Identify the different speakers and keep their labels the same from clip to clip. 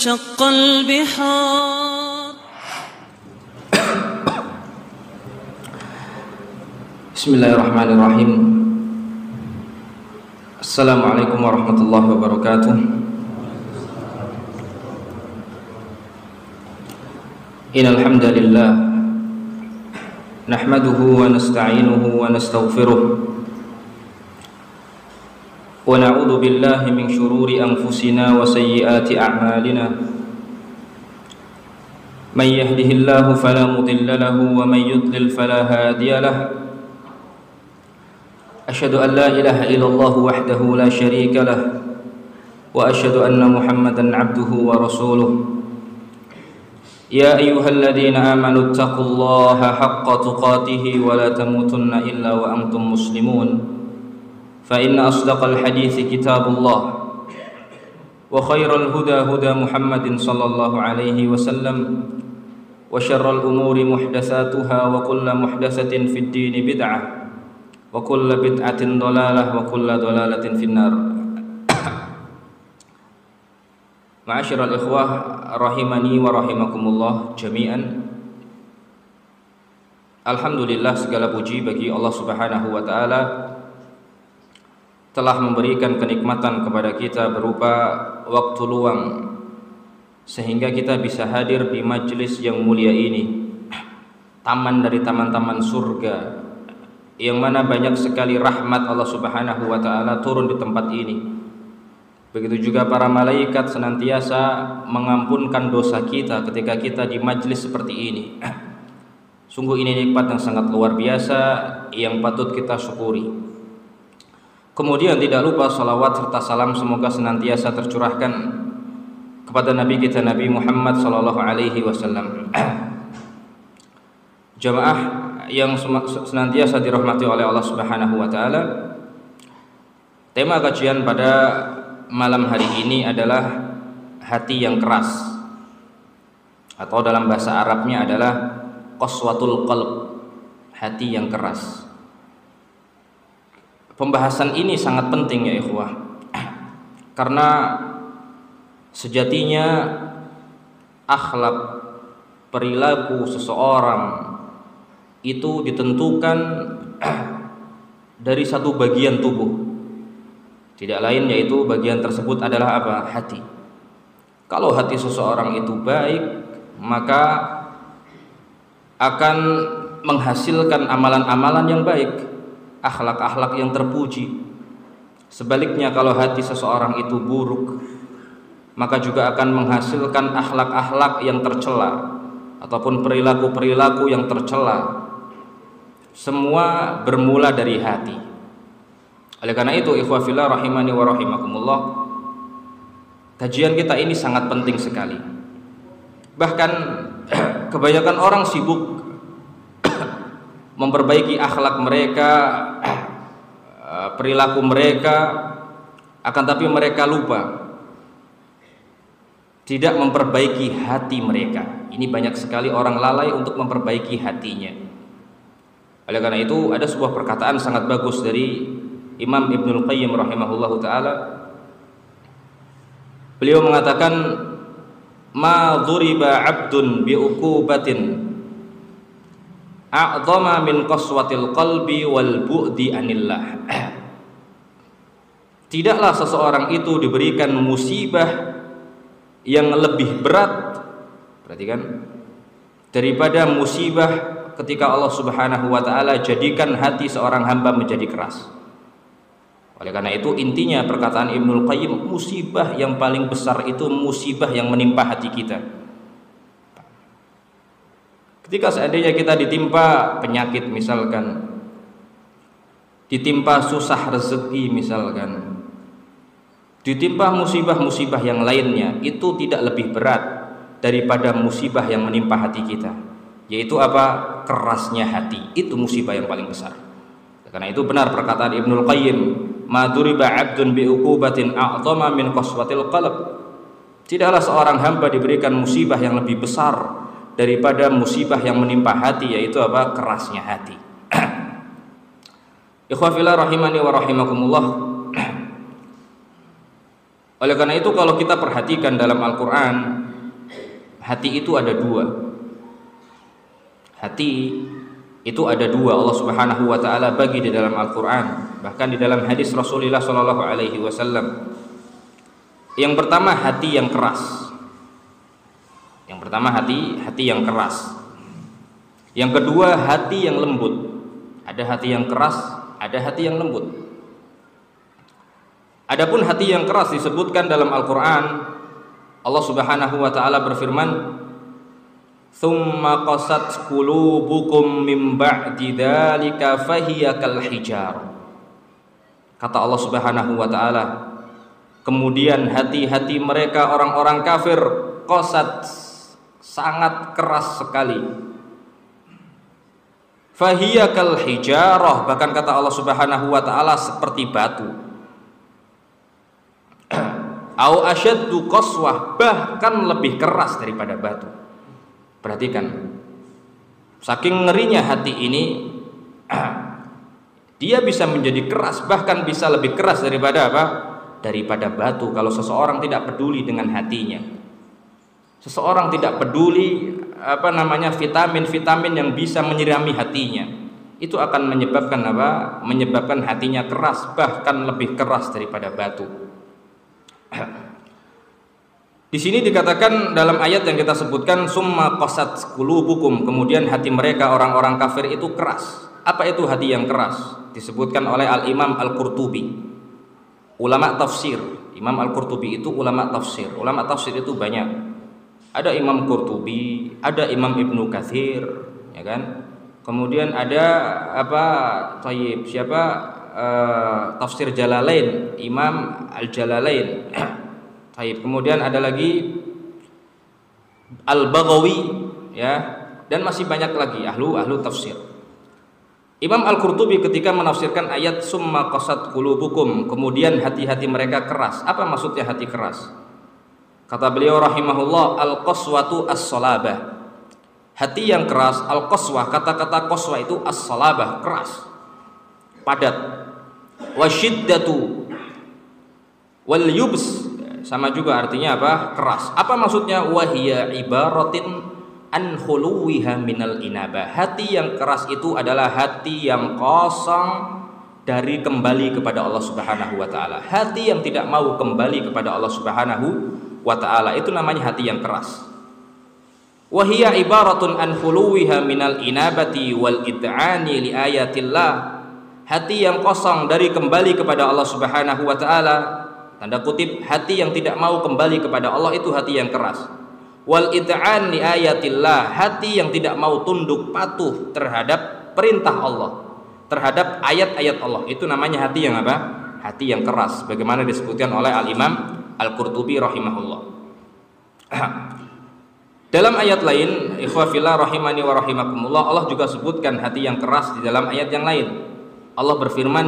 Speaker 1: شق البحار.
Speaker 2: Bismillahirrahmanirrahim. Assalamualaikum warahmatullahi wabarakatuh. Innal hamdalillah nahmaduhu wa nasta'inuhu wa nastaghfiruh wa na'udzu billahi min shururi anfusina wa sayyiati a'malina. May yahdihillahu fala mudilla lahu wa may yudlil fala hadiya lahu. أشهد أن لا إله إلا الله وحده لا شريك له وأشهد أن محمدا عبده ورسوله. يا أيها الذين آمنوا اتقوا الله حق تقاته ولا تموتن إلا وأنتم مسلمون. فإن أصدق الحديث كتاب الله وخير الهدى هدى محمد صلى الله عليه وسلم وشر الأمور محدثاتها وكل محدثة في الدين بدعة wa kullu bid'atin dhalalah wa kullu dhalalatin finnar. Ma'asyiral ikhwah rahimani wa rahimakumullah jami'an. Alhamdulillah, segala puji bagi Allah Subhanahu wa taala telah memberikan kenikmatan kepada kita berupa waktu luang sehingga kita bisa hadir di majelis yang mulia ini, taman dari taman-taman surga, yang mana banyak sekali rahmat Allah Subhanahu wa taala turun di tempat ini. Begitu juga para malaikat senantiasa mengampunkan dosa kita ketika kita di majlis seperti ini. Sungguh ini nikmat yang sangat luar biasa yang patut kita syukuri. Kemudian tidak lupa salawat serta salam semoga senantiasa tercurahkan kepada Nabi kita Nabi Muhammad sallallahu alaihi wasallam. Jamaah yang senantiasa dirahmati oleh Allah Subhanahu wa taala, tema kajian pada malam hari ini adalah hati yang keras, atau dalam bahasa Arabnya adalah qaswatul qalb, hati yang keras. Pembahasan ini sangat penting ya ikhwah, karena sejatinya akhlak, perilaku seseorang itu ditentukan dari satu bagian tubuh, tidak lain yaitu bagian tersebut adalah apa? Hati. Kalau hati seseorang itu baik, maka akan menghasilkan amalan-amalan yang baik, akhlak-akhlak yang terpuji. Sebaliknya kalau hati seseorang itu buruk, maka juga akan menghasilkan akhlak-akhlak yang tercela ataupun perilaku-perilaku yang tercela. Semua bermula dari hati. Oleh karena itu ikhwah fillah rahimani wa rahimakumullah, kajian kita ini sangat penting sekali. Bahkan kebanyakan orang sibuk memperbaiki akhlak mereka, perilaku mereka, akan tapi mereka lupa tidak memperbaiki hati mereka. Ini banyak sekali orang lalai untuk memperbaiki hatinya. Oleh karena itu ada sebuah perkataan sangat bagus dari Imam Ibnul Qayyim rahimahullahu ta'ala. Beliau mengatakan, ma dhuriba abdun bi'uqubatin a'dhama min qaswatil qalbi wal bu'di anillah. Tidaklah seseorang itu diberikan musibah yang lebih berat, perhatikan, daripada musibah ketika Allah Subhanahu wa taala jadikan hati seorang hamba menjadi keras. Oleh karena itu intinya perkataan Ibnul Qayyim, musibah yang paling besar itu musibah yang menimpa hati kita. Ketika seandainya kita ditimpa penyakit misalkan, ditimpa susah rezeki misalkan, ditimpa musibah-musibah yang lainnya, itu tidak lebih berat daripada musibah yang menimpa hati kita, yaitu apa? Kerasnya hati. Itu musibah yang paling besar. Karena itu benar perkataan Ibnul Qayyim, ma duriba 'abdun bi uqubatin a'dhama min qaswatil qalb. Tidaklah seorang hamba diberikan musibah yang lebih besar daripada musibah yang menimpa hati, yaitu apa? Kerasnya hati. Ikhwah fillah rahimani wa rahimakumullah. Oleh karena itu kalau kita perhatikan dalam Al-Quran, hati itu ada dua. Hati itu ada dua, Allah Subhanahu wa taala bagi di dalam Al-Quran, bahkan di dalam hadis Rasulullah sallallahu alaihi wasallam. Yang pertama hati yang keras. Yang pertama hati yang keras. Yang kedua hati yang lembut. Ada hati yang keras, ada hati yang lembut. Adapun hati yang keras disebutkan dalam Al-Quran, Allah Subhanahu wa taala berfirman, "Tsumma qasat qulubukum min ba'di dzalika fahiya kal hijar." Kata Allah Subhanahu wa taala, kemudian hati-hati mereka orang-orang kafir qasat, sangat keras sekali. Fahiya kal hijarah, bahkan kata Allah Subhanahu wa taala seperti batu. Au asyaddu qaswah, bahkan lebih keras daripada batu. Perhatikan, saking ngerinya hati ini, dia bisa menjadi keras, bahkan bisa lebih keras daripada apa? Daripada batu. Kalau seseorang tidak peduli dengan hatinya, seseorang tidak peduli vitamin-vitamin yang bisa menyirami hatinya, itu akan menyebabkan apa? Menyebabkan hatinya keras, bahkan lebih keras daripada batu. Di sini dikatakan dalam ayat yang kita sebutkan, summa qasat qulubukum, kemudian hati mereka orang-orang kafir itu keras. Apa itu hati yang keras? Disebutkan oleh Al-Imam Al-Qurtubi, ulama tafsir. Imam Al-Qurtubi itu ulama tafsir. Ulama tafsir itu banyak. Ada Imam Qurtubi, ada Imam Ibnu Katsir, ya kan? Kemudian ada tafsir Jalalain, Imam Al-Jalalain. Kemudian ada lagi Al-Baghawi, ya, dan masih banyak lagi ahlu tafsir. Imam Al-Qurtubi ketika menafsirkan ayat summa qasat qulubukum, kemudian hati-hati mereka keras. Apa maksudnya hati keras? Kata beliau rahimahullah, al-qaswatu as-salabah. Hati yang keras, al-qaswah, kata-kata qaswah itu as-salabah, keras, padat. Wasyiddatu wal yubs, sama juga artinya apa? Keras. Apa maksudnya? Wahiya ibaratin an khuluwiha minal inabah. Hati yang keras itu adalah hati yang kosong dari kembali kepada Allah Subhanahu wa taala. Hati yang tidak mau kembali kepada Allah Subhanahu wa taala, itu namanya hati yang keras. Wahiya ibaratun an khuluwiha minal inabati wal id'ani li ayatillah. Hati yang kosong dari kembali kepada Allah Subhanahu wa taala, tanda kutip hati yang tidak mau kembali kepada Allah, itu hati yang keras. Wal id'an li ayatillah, hati yang tidak mau tunduk patuh terhadap perintah Allah, terhadap ayat-ayat Allah, itu namanya hati yang apa? Hati yang keras, bagaimana disebutkan oleh Al-Imam Al-Qurtubi rahimahullah. Dalam ayat lain, ikhwah fillah rahimani wa rahimakumullah, Allah juga sebutkan hati yang keras di dalam ayat yang lain. Allah berfirman,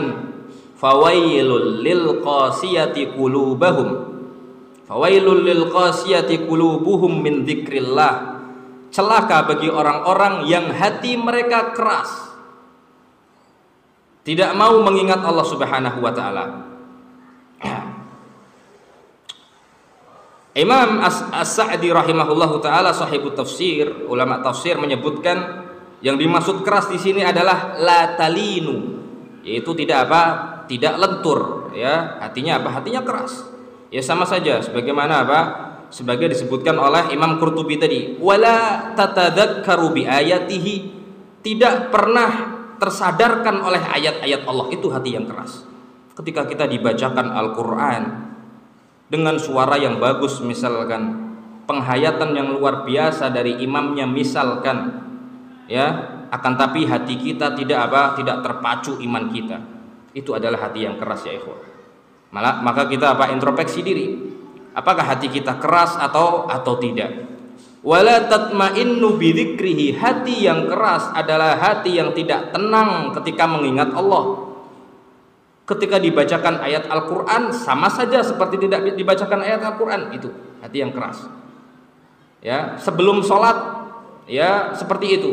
Speaker 2: fawailul lil qasiyati qulubahum, fawailul lil qasiyati qulubuhum min dzikrillah. Celaka bagi orang-orang yang hati mereka keras, tidak mau mengingat Allah Subhanahu wa taala. Imam As-Sa'di rahimahullahu taala, sahibut tafsir, ulama tafsir, menyebutkan yang dimaksud keras di sini adalah la talinu, yaitu tidak lentur, ya. Hatinya apa? Hatinya keras. Ya sama saja sebagaimana sebagai disebutkan oleh Imam Qurtubi tadi, wala tatadzakkaru bi ayatihi, tidak pernah tersadarkan oleh ayat-ayat Allah, itu hati yang keras. Ketika kita dibacakan Al-Qur'an dengan suara yang bagus, misalkan penghayatan yang luar biasa dari imamnya misalkan, ya, akan tapi hati kita tidak terpacu iman kita, itu adalah hati yang keras, ya ikhwah. Maka kita introspeksi diri, apakah hati kita keras atau tidak. Wala tatma'innu bidzikrihi, hati yang keras adalah hati yang tidak tenang ketika mengingat Allah. Ketika dibacakan ayat Al-Quran sama saja seperti tidak dibacakan ayat Al-Quran, itu hati yang keras. Ya, sebelum sholat ya seperti itu,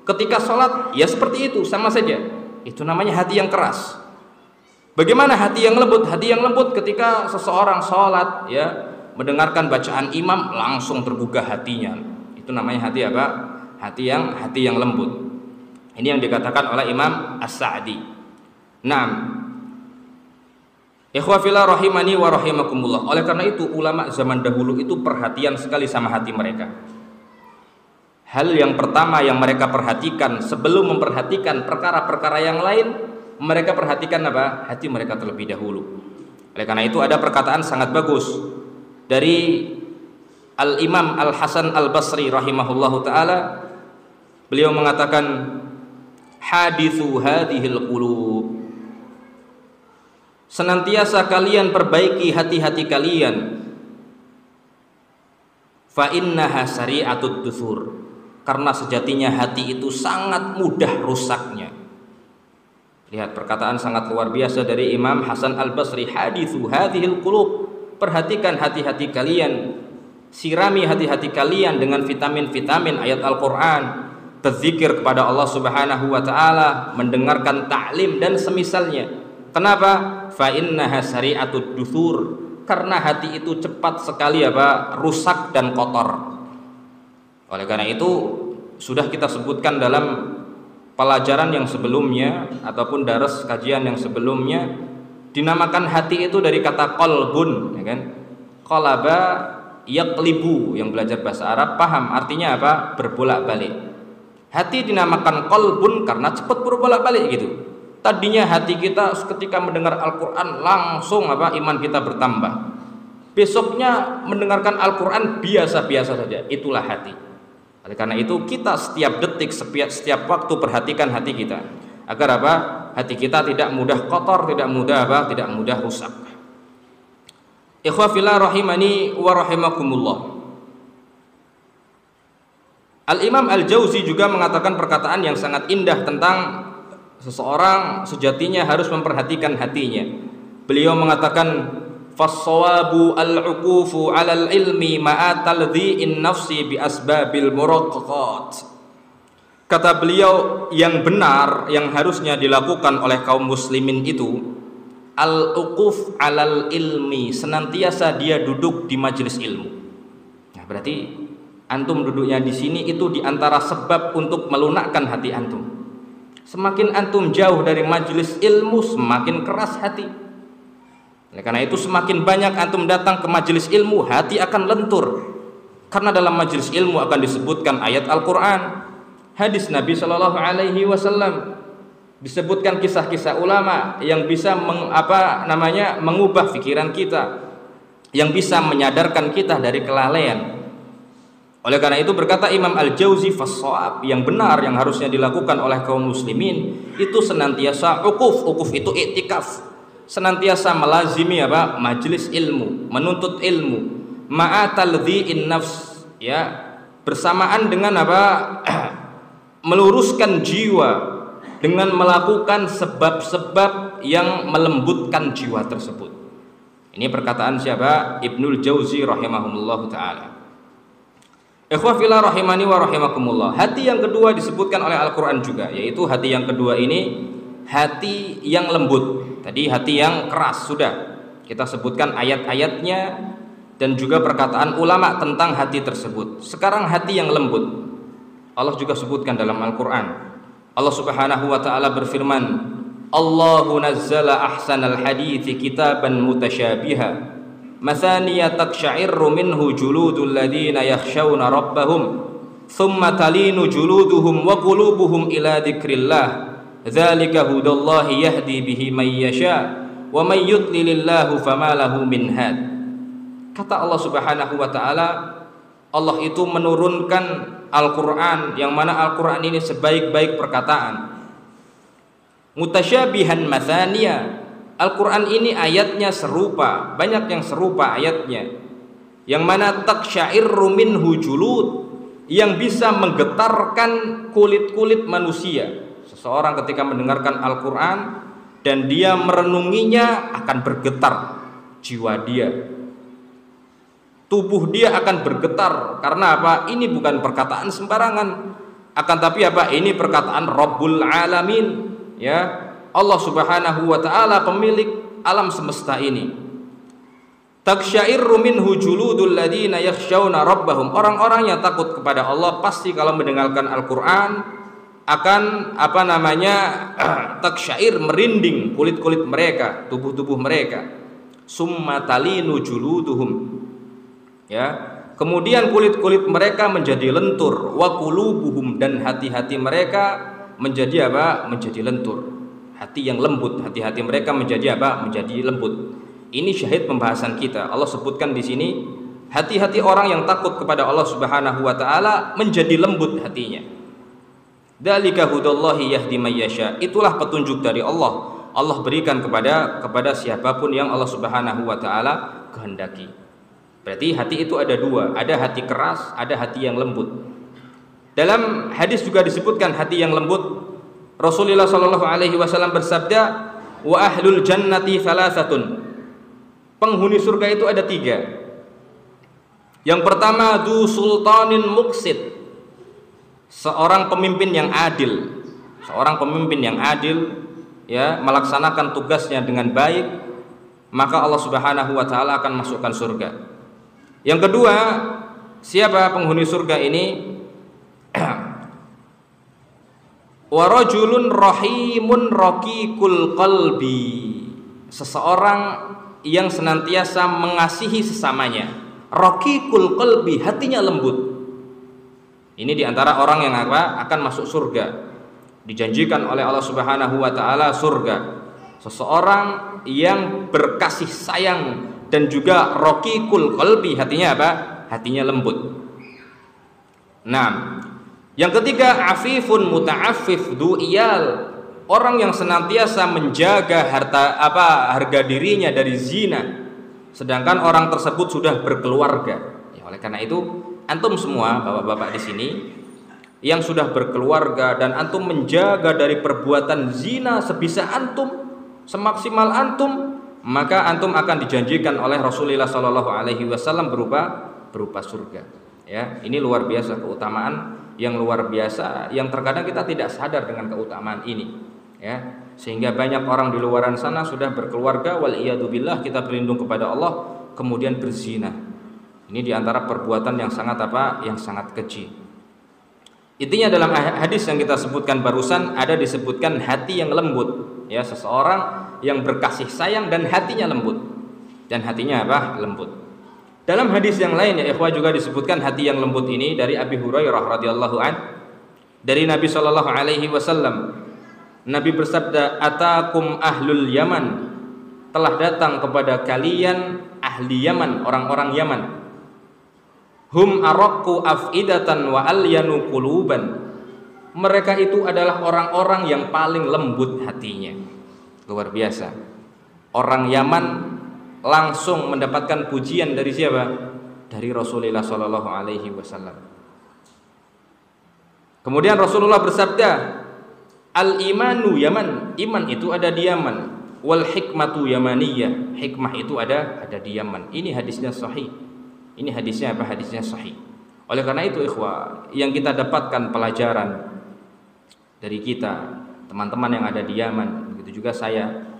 Speaker 2: ketika sholat ya seperti itu, sama saja. Itu namanya hati yang keras. Bagaimana hati yang lembut? Hati yang lembut ketika seseorang sholat, ya, mendengarkan bacaan imam langsung tergugah hatinya. Itu namanya hati apa? Hati yang lembut. Ini yang dikatakan oleh Imam As-Sa'di. Nah, ikhwafillah rahimani wa rahimakumullah. Oleh karena itu ulama zaman dahulu itu perhatian sekali sama hati mereka. Hal yang pertama yang mereka perhatikan sebelum memperhatikan perkara-perkara yang lain, mereka perhatikan apa? Hati mereka terlebih dahulu. Oleh karena itu ada perkataan sangat bagus dari Al-Imam Al-Hasan Al-Basri rahimahullahu ta'ala. Beliau mengatakan, hadithu hadhil qulub, senantiasa kalian perbaiki hati-hati kalian, fa innaha sari'atud duthur, karena sejatinya hati itu sangat mudah rusaknya. Lihat perkataan sangat luar biasa dari Imam Hasan Al-Basri, hadithu hadhil qulub, perhatikan hati-hati kalian, sirami hati-hati kalian dengan vitamin-vitamin ayat Al-Qur'an, berzikir kepada Allah Subhanahu wa taala, mendengarkan ta'lim dan semisalnya. Kenapa? Fa innaha sari'atud duthur, karena hati itu cepat sekali apa? Rusak dan kotor. Oleh karena itu sudah kita sebutkan dalam pelajaran yang sebelumnya ataupun daras kajian yang sebelumnya, dinamakan hati itu dari kata qalbun, ya kan? Qalaba yaqlibu, yang belajar bahasa Arab paham artinya apa? Berbolak-balik. Hati dinamakan qalbun karena cepat berbolak-balik gitu. Tadinya hati kita ketika mendengar Al-Qur'an langsung apa? Iman kita bertambah. Besoknya mendengarkan Al-Qur'an biasa-biasa saja. Itulah hati. Oleh karena itu kita setiap detik, setiap waktu perhatikan hati kita agar apa? Hati kita tidak mudah kotor, tidak mudah apa? Tidak mudah rusak. Ikhwafillah rahimani wa rahimakumullah. Al-Imam Al-Jauzi juga mengatakan perkataan yang sangat indah tentang seseorang sejatinya harus memperhatikan hatinya. Beliau mengatakan, fassawabu al-uqufu 'alal ilmi ma'a taldhi'in nafsi bi asbabil muraqqaqat. Kata beliau, yang benar yang harusnya dilakukan oleh kaum muslimin itu al-uquf 'alal ilmi, senantiasa dia duduk di majelis ilmu. Nah, berarti antum duduknya di sini itu diantara sebab untuk melunakkan hati antum. Semakin antum jauh dari majelis ilmu, semakin keras hati. Oleh karena itu semakin banyak antum datang ke majelis ilmu, hati akan lentur. Karena dalam majelis ilmu akan disebutkan ayat Al-Qur'an, hadis Nabi Shallallahu Alaihi Wasallam, disebutkan kisah-kisah ulama yang bisa mengubah pikiran kita, yang bisa menyadarkan kita dari kelalaian. Oleh karena itu berkata Imam Al-Jauzi, fassawab, yang benar yang harusnya dilakukan oleh kaum muslimin itu senantiasa uquf. Uquf itu iktikaf, senantiasa melazimi apa? Majelis ilmu, menuntut ilmu, ma'a taldhi'in nafs, ya, bersamaan dengan apa? Meluruskan jiwa dengan melakukan sebab-sebab yang melembutkan jiwa tersebut. Ini perkataan siapa? Ibnul Jauzi rahimahumullah ta'ala. Ikhwafillah rahimani wa rahimakumullah. Hati yang kedua disebutkan oleh Al-Quran juga, yaitu hati yang kedua ini hati yang lembut. Tadi hati yang keras sudah kita sebutkan ayat-ayatnya dan juga perkataan ulama tentang hati tersebut. Sekarang hati yang lembut Allah juga sebutkan dalam Al-Quran. Allah Subhanahu wa ta'ala berfirman, Allahu nazzala ahsanal hadithi kitaban mutasyabiha mathaniya taqsha'irru minhu juludul ladhina yakhshawna rabbahum thumma talinu juluduhum wa qulubuhum ila dzikrillah dzalika hudallahi yahdi bihi may yasha wa may yudlilillahu fama lahu min had. Kata Allah Subhanahu wa ta'ala, Allah itu menurunkan Al-Quran, yang mana Al-Quran ini sebaik-baik perkataan. Mutasyabihan mathaniya, Al-Quran ini ayatnya serupa, banyak yang serupa ayatnya, yang mana taqsya'irru minhu julud, yang bisa menggetarkan kulit-kulit manusia. Seseorang ketika mendengarkan Al-Quran dan dia merenunginya akan bergetar jiwa dia, tubuh dia akan bergetar. Karena apa? Ini bukan perkataan sembarangan, akan tapi apa? Ini perkataan Rabbul Alamin, ya, Allah Subhanahu wa taala pemilik alam semesta ini. Taksya'irru minhu juludul ladina yakhshawna rabbahum. Orang-orang yang takut kepada Allah pasti kalau mendengarkan Al-Qur'an akan taksyair, merinding kulit-kulit mereka, tubuh-tubuh mereka. Summa talinu juluduhum. Ya. Kemudian kulit-kulit mereka menjadi lentur, wa qulubuhum, dan hati-hati mereka menjadi apa? Menjadi lentur. Hati yang lembut, hati-hati mereka menjadi apa? Menjadi lembut. Ini syahid pembahasan kita. Allah sebutkan di sini hati-hati orang yang takut kepada Allah Subhanahu wa taala menjadi lembut hatinya. Dzalika hudallahi yahdi may yasha. Itulah petunjuk dari Allah. Allah berikan kepada siapapun yang Allah Subhanahu wa taala kehendaki. Berarti hati itu ada dua, ada hati keras, ada hati yang lembut. Dalam hadis juga disebutkan hati yang lembut. Rasulullah sallallahu alaihi wasallam bersabda, "Wa ahlul jannati thalathatun." Penghuni surga itu ada 3. Yang pertama, du sultanin muqsid. Seorang pemimpin yang adil. Seorang pemimpin yang adil, ya, melaksanakan tugasnya dengan baik, maka Allah Subhanahu wa taala akan masukkan surga. Yang kedua, siapa penghuni surga ini? Wa rajulun rahimun raqiqul qalbi. Seseorang yang senantiasa mengasihi sesamanya. Raqiqul qalbi, hatinya lembut. Ini diantara orang yang akan masuk surga. Dijanjikan oleh Allah Subhanahu wa taala surga. Seseorang yang berkasih sayang dan juga raqiqul qalbi, hatinya apa? Hatinya lembut. Nah, yang ketiga, afifun muta'affif du'iyal. Orang yang senantiasa menjaga harga dirinya dari zina, sedangkan orang tersebut sudah berkeluarga. Ya, oleh karena itu, antum semua bapak-bapak di sini yang sudah berkeluarga dan antum menjaga dari perbuatan zina sebisa antum, semaksimal antum, maka antum akan dijanjikan oleh Rasulullah Shallallahu Alaihi Wasallam berupa surga. Ya, ini luar biasa, keutamaan yang luar biasa yang terkadang kita tidak sadar dengan keutamaan ini. Ya, sehingga banyak orang di luaran sana sudah berkeluarga, wal iyadu billah, kita berlindung kepada Allah, kemudian berzina. Ini diantara perbuatan yang sangat yang sangat keji. Intinya dalam hadis yang kita sebutkan barusan ada disebutkan hati yang lembut. Ya, seseorang yang berkasih sayang dan hatinya lembut. Dan hatinya lembut. Dalam hadis yang lain ya ikhwah juga disebutkan hati yang lembut ini dari Abi Hurairah radhiyallahu an, dari Nabi sallallahu alaihi wasallam. Nabi bersabda, "Atakum ahlul Yaman." Telah datang kepada kalian ahli Yaman, orang-orang Yaman. Hum araqqu afidatan wa alyanu quluban. Mereka itu adalah orang-orang yang paling lembut hatinya. Luar biasa. Orang Yaman langsung mendapatkan pujian dari siapa? Dari Rasulullah sallallahu alaihi wasallam. Kemudian Rasulullah bersabda, "Al-imanu Yaman." Iman itu ada di Yaman. Wal hikmatu yamaniyah. Hikmah itu ada di Yaman. Ini hadisnya sahih. Ini hadisnya Hadisnya sahih. Oleh karena itu ikhwah, yang kita dapatkan pelajaran dari kita, teman-teman yang ada di Yaman, begitu juga saya.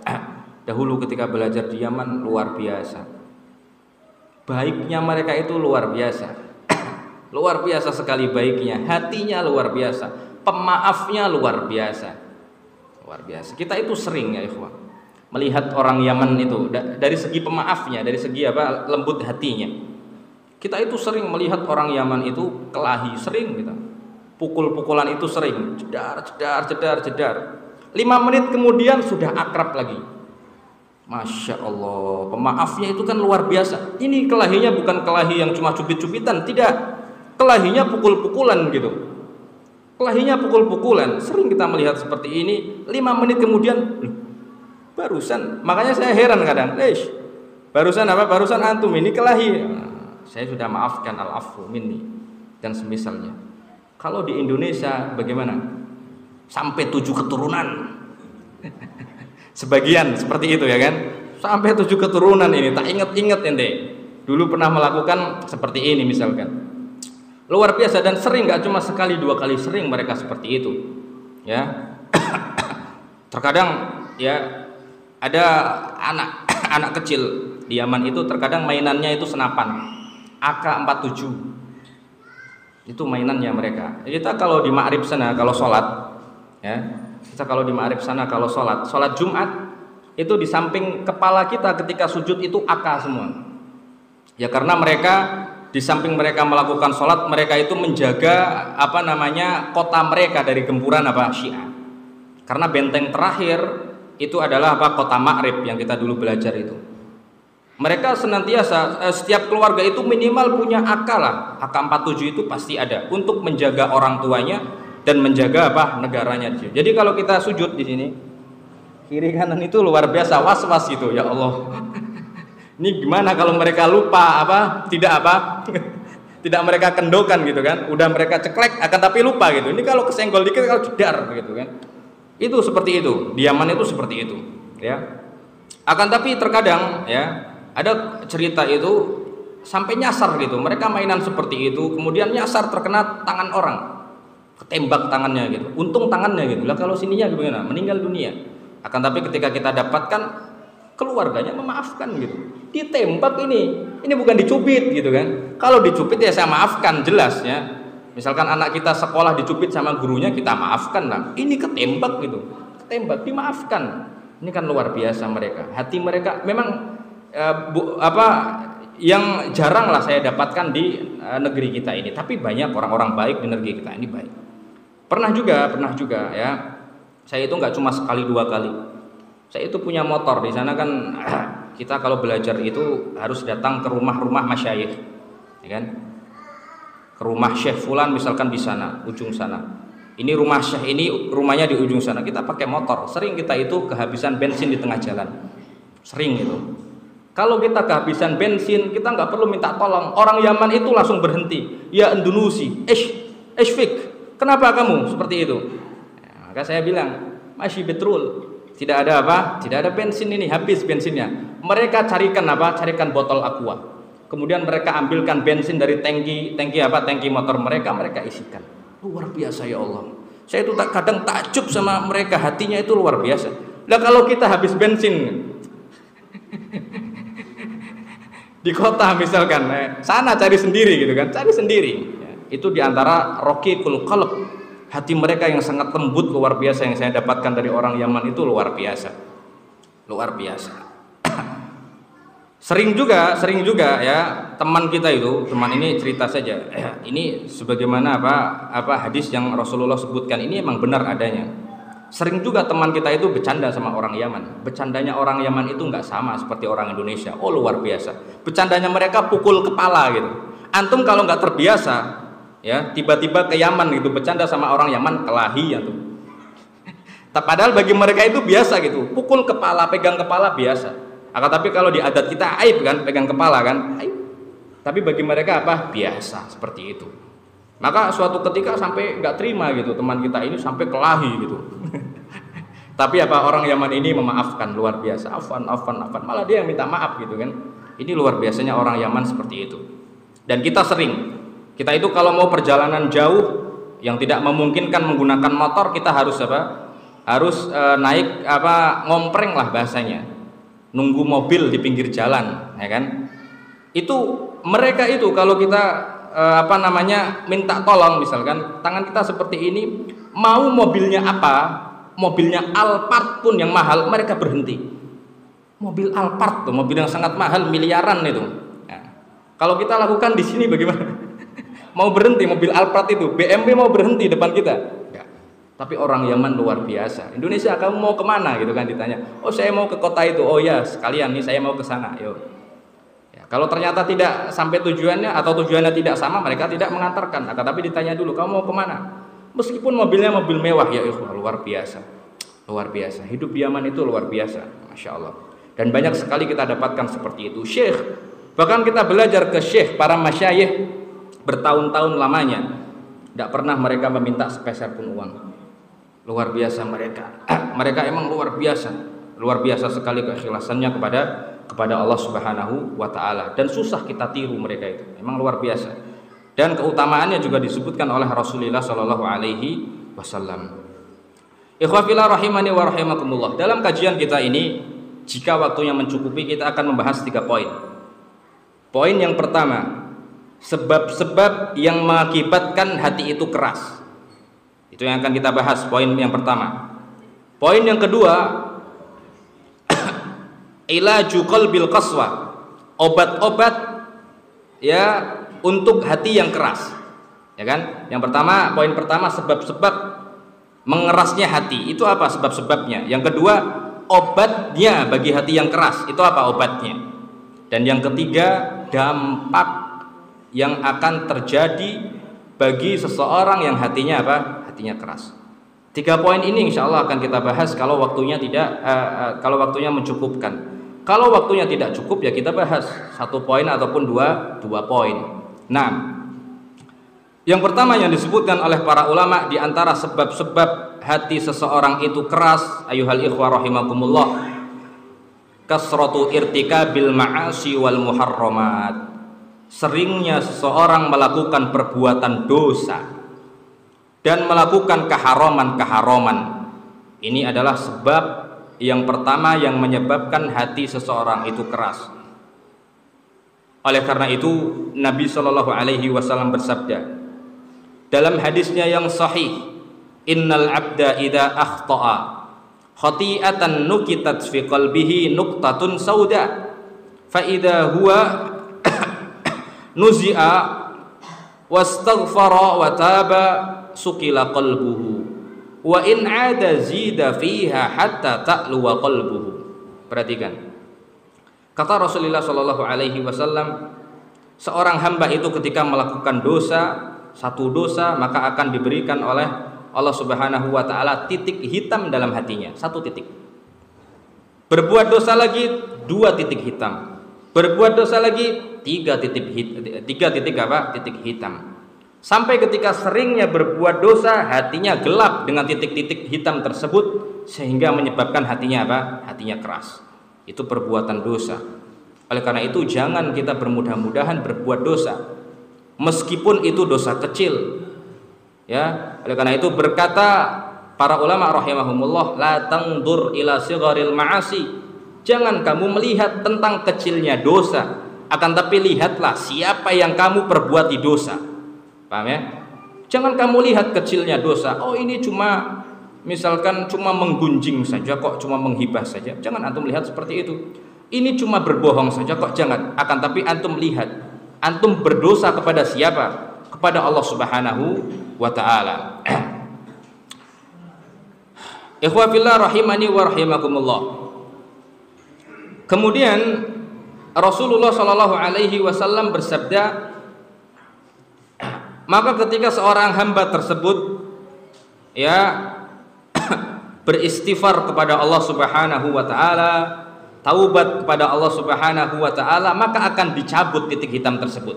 Speaker 2: Dahulu ketika belajar di Yaman luar biasa. Baiknya mereka itu luar biasa. Luar biasa sekali baiknya, hatinya luar biasa. Pemaafnya luar biasa. Luar biasa. Kita itu sering ya ikhwah melihat orang Yaman itu dari segi pemaafnya, dari segi lembut hatinya. Kita itu sering melihat orang Yaman itu kelahi, sering gitu. Pukul-pukulan itu sering, jedar. 5 menit kemudian sudah akrab lagi. Masya Allah, pemaafnya itu kan luar biasa. Ini kelahinya bukan kelahi yang cuma cubit-cubitan, tidak. Kelahinya pukul-pukulan gitu. Kelahinya pukul-pukulan. Sering kita melihat seperti ini. 5 menit kemudian barusan. Makanya saya heran kadang, barusan barusan antum ini kelahi. Saya sudah maafkan, al-afu minni dan semisalnya. Kalau di Indonesia bagaimana? Sampai 7 keturunan. Sebagian seperti itu ya kan. Sampai 7 keturunan ini, tak ingat-ingat ente. Dulu pernah melakukan seperti ini misalkan. Luar biasa dan sering, gak cuma sekali 2 kali, sering mereka seperti itu. Ya. Terkadang ya ada anak anak kecil di Yaman itu terkadang mainannya itu senapan AK-47. Itu mainannya mereka. Kita kalau di Ma'rib sana kalau sholat, ya, kita kalau di Ma'rib sana kalau sholat Jumat itu di samping kepala kita ketika sujud itu AK semua. Ya karena mereka di samping mereka melakukan sholat, mereka itu menjaga kota mereka dari gempuran Syiah. Karena benteng terakhir itu adalah kota Ma'rib yang kita dulu belajar itu. Mereka senantiasa setiap keluarga itu minimal punya AK lah, AK-47 itu pasti ada untuk menjaga orang tuanya dan menjaga negaranya. Jadi kalau kita sujud di sini kiri kanan itu luar biasa was-was gitu, ya Allah. Ini gimana kalau mereka lupa tidak mereka kendokan gitu kan, udah mereka ceklek akan tapi lupa gitu. Ini kalau kesenggol dikit kalau jedar gitu kan. Itu seperti itu, di Yaman itu seperti itu, ya. Akan tapi terkadang ya ada cerita itu sampai nyasar gitu. Mereka mainan seperti itu, kemudian nyasar terkena tangan orang, ketembak tangannya gitu. Untung tangannya gitu. Lah kalau sininya gimana? Meninggal dunia. Akan tapi ketika kita dapatkan keluarganya memaafkan gitu. Ditembak ini bukan dicubit gitu kan. Kalau dicubit ya saya maafkan jelas ya. Misalkan anak kita sekolah dicubit sama gurunya kita maafkan lah. Ini ketembak gitu. Ketembak dimaafkan. Ini kan luar biasa mereka. Hati mereka memang yang jarang lah saya dapatkan di negeri kita ini. Tapi banyak orang-orang baik di negeri kita ini baik. Pernah juga ya. Saya itu nggak cuma sekali dua kali. Saya itu punya motor di sana kan. Kita kalau belajar itu harus datang ke rumah-rumah masyayikh, ya kan? Ke rumah Syekh Fulan misalkan di sana, ujung sana. Ini rumah Syekh ini rumahnya di ujung sana. Kita pakai motor. Sering kita itu kehabisan bensin di tengah jalan. Sering itu. Kalau kita kehabisan bensin, kita nggak perlu minta tolong. Orang Yaman itu langsung berhenti. Ya Indonesia, Fik, kenapa kamu seperti itu? Ya, maka saya bilang, masih betul. Tidak ada Tidak ada bensin ini, habis bensinnya. Mereka carikan Carikan botol aqua. Kemudian mereka ambilkan bensin dari tangki motor mereka isikan. Luar biasa ya Allah. Saya itu kadang takjub sama mereka, hatinya itu luar biasa. Nah kalau kita habis bensin di kota misalkan, sana cari sendiri gitu kan, cari sendiri. Ya, itu diantara raqiqul qalb, hati mereka yang sangat lembut luar biasa yang saya dapatkan dari orang Yaman itu luar biasa, luar biasa. Sering juga ya teman kita itu, teman ini cerita saja. Ini sebagaimana hadis yang Rasulullah sebutkan ini emang benar adanya. Sering juga teman kita itu bercanda sama orang Yaman. Bercandanya orang Yaman itu nggak sama seperti orang Indonesia. Oh luar biasa. Bercandanya mereka pukul kepala gitu. Antum kalau nggak terbiasa, ya tiba-tiba ke Yaman gitu bercanda sama orang Yaman kelahi antum. Padahal bagi mereka itu biasa gitu. Pukul kepala, pegang kepala biasa. Tapi kalau di adat kita aib kan, pegang kepala kan, aib. Tapi bagi mereka biasa seperti itu. Maka suatu ketika sampai nggak terima gitu teman kita ini sampai kelahi gitu. Tapi orang Yaman ini memaafkan luar biasa, afan, malah dia yang minta maaf gitu kan. Ini luar biasanya orang Yaman seperti itu. Dan kita itu kalau mau perjalanan jauh yang tidak memungkinkan menggunakan motor, kita harus harus naik ngompreng lah bahasanya, nunggu mobil di pinggir jalan, ya kan. Itu mereka itu kalau kita minta tolong misalkan tangan kita seperti ini, mau mobilnya mobilnya Alphard pun yang mahal mereka berhenti. Mobil Alphard tuh mobil yang sangat mahal miliaran itu. Nah, kalau kita lakukan di sini bagaimana? Mau berhenti mobil Alphard itu, BMW mau berhenti depan kita? Enggak. Tapi orang Yaman luar biasa. Indonesia kamu mau kemana gitu kan ditanya. Oh saya mau ke kota itu. Oh ya sekalian nih saya mau ke sana. Yuk. Kalau ternyata tidak sampai tujuannya atau tujuannya tidak sama, mereka tidak mengantarkan. Tapi ditanya dulu, kamu mau kemana? Meskipun mobilnya mobil mewah, ya luar biasa, luar biasa. Hidup di Yaman itu luar biasa, masya Allah. Dan banyak sekali kita dapatkan seperti itu. Syekh, bahkan kita belajar ke syekh, para masyayikh bertahun-tahun lamanya, tidak pernah mereka meminta sepeser pun uang. Luar biasa mereka. Mereka emang luar biasa sekali keikhlasannya kepada Allah Subhanahu wa taala, dan susah kita tiru mereka itu. Memang luar biasa. Dan keutamaannya juga disebutkan oleh Rasulullah sallallahu alaihi wasallam. Ikhwafillah rahimani wa rahimakumullah. Dalam kajian kita ini, jika waktunya mencukupi, kita akan membahas 3 poin. Poin yang pertama, sebab-sebab yang mengakibatkan hati itu keras. Itu yang akan kita bahas, poin yang pertama. Poin yang kedua, ilaju qalbil qaswa, obat-obat ya untuk hati yang keras. Ya kan? Yang pertama, poin pertama, sebab-sebab mengerasnya hati. Itu apa sebab-sebabnya? Yang kedua, obatnya bagi hati yang keras. Itu apa obatnya? Dan yang ketiga, dampak yang akan terjadi bagi seseorang yang hatinya apa? Hatinya keras. 3 poin ini insya Allah akan kita bahas kalau waktunya kalau waktunya mencukupkan. Kalau waktunya tidak cukup, ya kita bahas 1 poin ataupun dua poin. Nah, yang pertama yang disebutkan oleh para ulama di antara sebab-sebab hati seseorang itu keras, ayuhal ikhwah rahimakumullah, kasratu irtikabil ma'asi wal muharramat. Seringnya seseorang melakukan perbuatan dosa dan melakukan keharaman-keharaman. Ini adalah sebab yang pertama yang menyebabkan hati seseorang itu keras. Oleh karena itu Nabi Shallallahu Alaihi Wasallam bersabda dalam hadisnya yang sahih, innal abda idza akhta'a khati'atan nukitat fi qalbihi nuqtatun sauda fa idza huwa nuzi'a wastaghfara wa taba sukila qalbuhu wa in 'ada zida fiha hatta ta'luwa qalbuhu. Perhatikan, kata Rasulullah Shallallahu Alaihi Wasallam, seorang hamba itu ketika melakukan satu dosa, maka akan diberikan oleh Allah Subhanahu wa taala titik hitam dalam hatinya, 1 titik. Berbuat dosa lagi 2 titik hitam. Berbuat dosa lagi 3 titik hitam. Sampai ketika seringnya berbuat dosa, hatinya gelap dengan titik-titik hitam tersebut, sehingga menyebabkan hatinya apa? Hatinya keras. Itu perbuatan dosa. Oleh karena itu jangan kita bermudah-mudahan berbuat dosa, meskipun itu dosa kecil. Ya, oleh karena itu berkata para ulama rahimahumullah, la tangdur ila sigharil ma'asi. Jangan kamu melihat tentang kecilnya dosa, akan tapi lihatlah siapa yang kamu perbuat di dosa. Paham ya? Jangan kamu lihat kecilnya dosa. Oh, ini cuma misalkan cuma menggunjing saja kok, cuma menghibah saja. Jangan antum lihat seperti itu. Ini cuma berbohong saja kok, jangan. Akan tapi antum lihat, antum berdosa kepada siapa? Kepada Allah Subhanahu wa taala. Ikhwah fillah rahimani wa rahimakumullah. Kemudian Rasulullah Shallallahu Alaihi Wasallam bersabda, maka ketika seorang hamba tersebut ya beristighfar kepada Allah Subhanahu wa taala, taubat kepada Allah Subhanahu wa taala, maka akan dicabut titik hitam tersebut.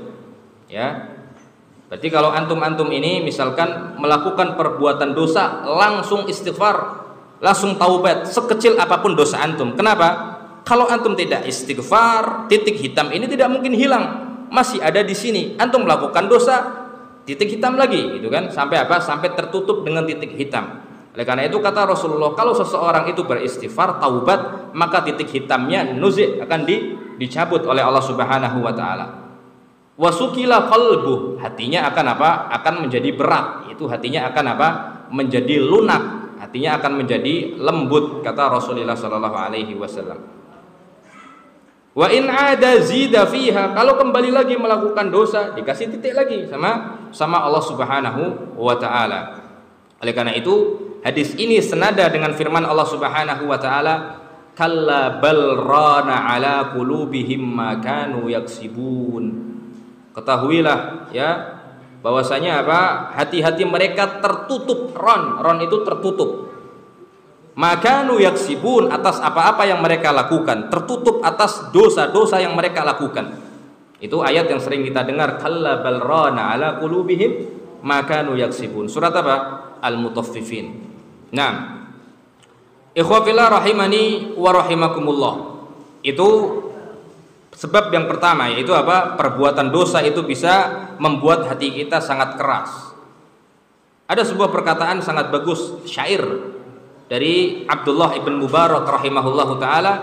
Speaker 2: Ya. Berarti kalau antum-antum ini misalkan melakukan perbuatan dosa, langsung istighfar, langsung taubat, sekecil apapun dosa antum. Kenapa? Kalau antum tidak istighfar, titik hitam ini tidak mungkin hilang, masih ada di sini. Antum melakukan dosa, titik hitam lagi, gitu kan? Sampai apa? Sampai tertutup dengan titik hitam. Oleh karena itu kata Rasulullah, kalau seseorang itu beristighfar, taubat, maka titik hitamnya nuzi' akan dicabut oleh Allah Subhanahu wa taala. Wasukila qalbuh, hatinya akan apa? Akan menjadi berat. Itu hatinya akan apa? Menjadi lunak. Hatinya akan menjadi lembut, kata Rasulullah sallallahu alaihi wasallam. Wa in 'ada zida fiha, kalau kembali lagi melakukan dosa, dikasih titik lagi sama Allah Subhanahu wa taala. Oleh karena itu, hadis ini senada dengan firman Allah Subhanahu wa taala, kalla bal rana ala qulubihim ma kanu yaksibun. Ketahuilah ya bahwasanya apa? Hati-hati mereka tertutup, ron itu tertutup. Makanu yaksibun, atas apa-apa yang mereka lakukan, tertutup atas dosa-dosa yang mereka lakukan. Itu ayat yang sering kita dengar, kalla bal rana ala qulubihim makanu yaksibun. Surat apa? Al-Mutaffifin. Nah, ikhwah fillah rahimani wa rahimakumullah. Itu sebab yang pertama, yaitu apa? Perbuatan dosa itu bisa membuat hati kita sangat keras. Ada sebuah perkataan sangat bagus, syair dari Abdullah ibn Mubarak rahimahullahu taala.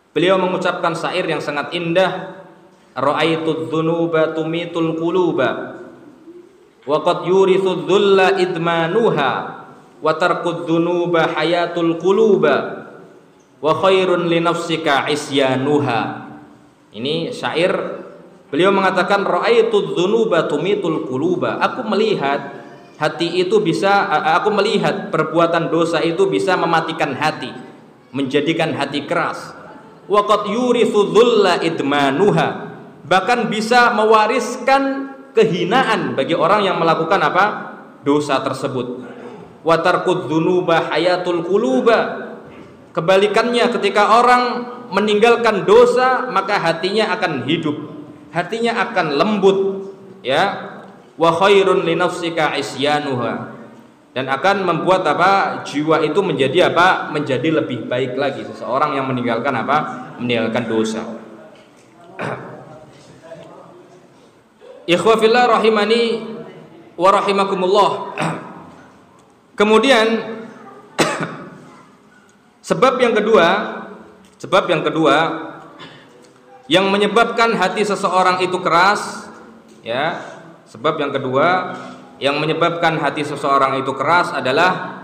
Speaker 2: Beliau mengucapkan syair yang sangat indah, ra'aitud dzunuba tumitul quluba wa qad yurithu dzulla idmanuha wa tarkud dzunuba hayatul quluba wa khairun li nafsika isyanuha. Ini syair, beliau mengatakan ra'aitud dzunuba tumitul quluba. Aku melihat hati itu bisa, aku melihat perbuatan dosa itu bisa mematikan hati, menjadikan hati keras. Wa qad yurithu dzulla idmanuha, bahkan bisa mewariskan kehinaan bagi orang yang melakukan apa? Dosa tersebut. Wa tarkud dzunuba hayatul quluba, kebalikannya ketika orang meninggalkan dosa maka hatinya akan hidup, hatinya akan lembut, ya. Wa khairun li nafsika isyanuha, dan akan membuat apa? Jiwa itu menjadi apa? Menjadi lebih baik lagi seseorang yang meninggalkan apa? Meninggalkan dosa. Ikhwa fillah rahimani wa rahimakumullah. Kemudian sebab yang kedua yang menyebabkan hati seseorang itu keras, ya. Sebab yang kedua yang menyebabkan hati seseorang itu keras adalah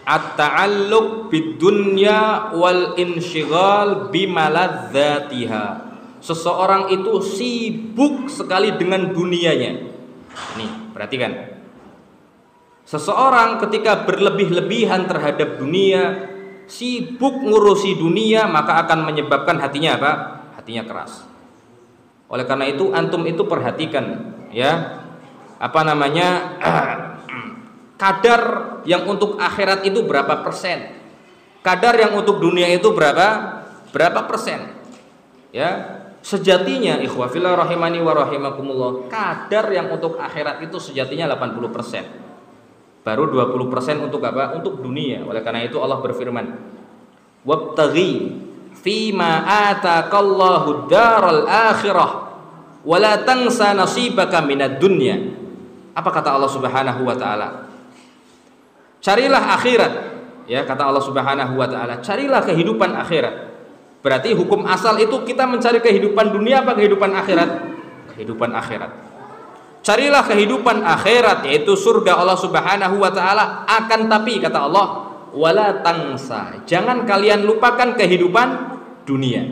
Speaker 2: at-ta'alluq bid-dunya wal insyighal bimaladzatiha. Seseorang itu sibuk sekali dengan dunianya. Ini, perhatikan. Seseorang ketika berlebih-lebihan terhadap dunia, sibuk ngurusi dunia, maka akan menyebabkan hatinya apa? Hatinya keras. Oleh karena itu antum itu perhatikan, ya, apa namanya, kadar yang untuk akhirat itu berapa persen, kadar yang untuk dunia itu berapa persen, ya. Sejatinya ikhwah fillah rahimani wa rahimakumullah, kadar yang untuk akhirat itu sejatinya 80%, baru 20% untuk apa? Untuk dunia. Oleh karena itu Allah berfirman, wabtaghi fima ataqallahu daral akhirah wala tansa nasibaka minad dunya. Apa kata Allah Subhanahu wa taala? Carilah akhirat, ya, kata Allah Subhanahu wa taala, carilah kehidupan akhirat. Berarti hukum asal itu kita mencari kehidupan dunia apa kehidupan akhirat? Kehidupan akhirat. Carilah kehidupan akhirat, yaitu surga Allah Subhanahu wa taala. Akan tapi kata Allah, wala tansa, jangan kalian lupakan kehidupan dunia.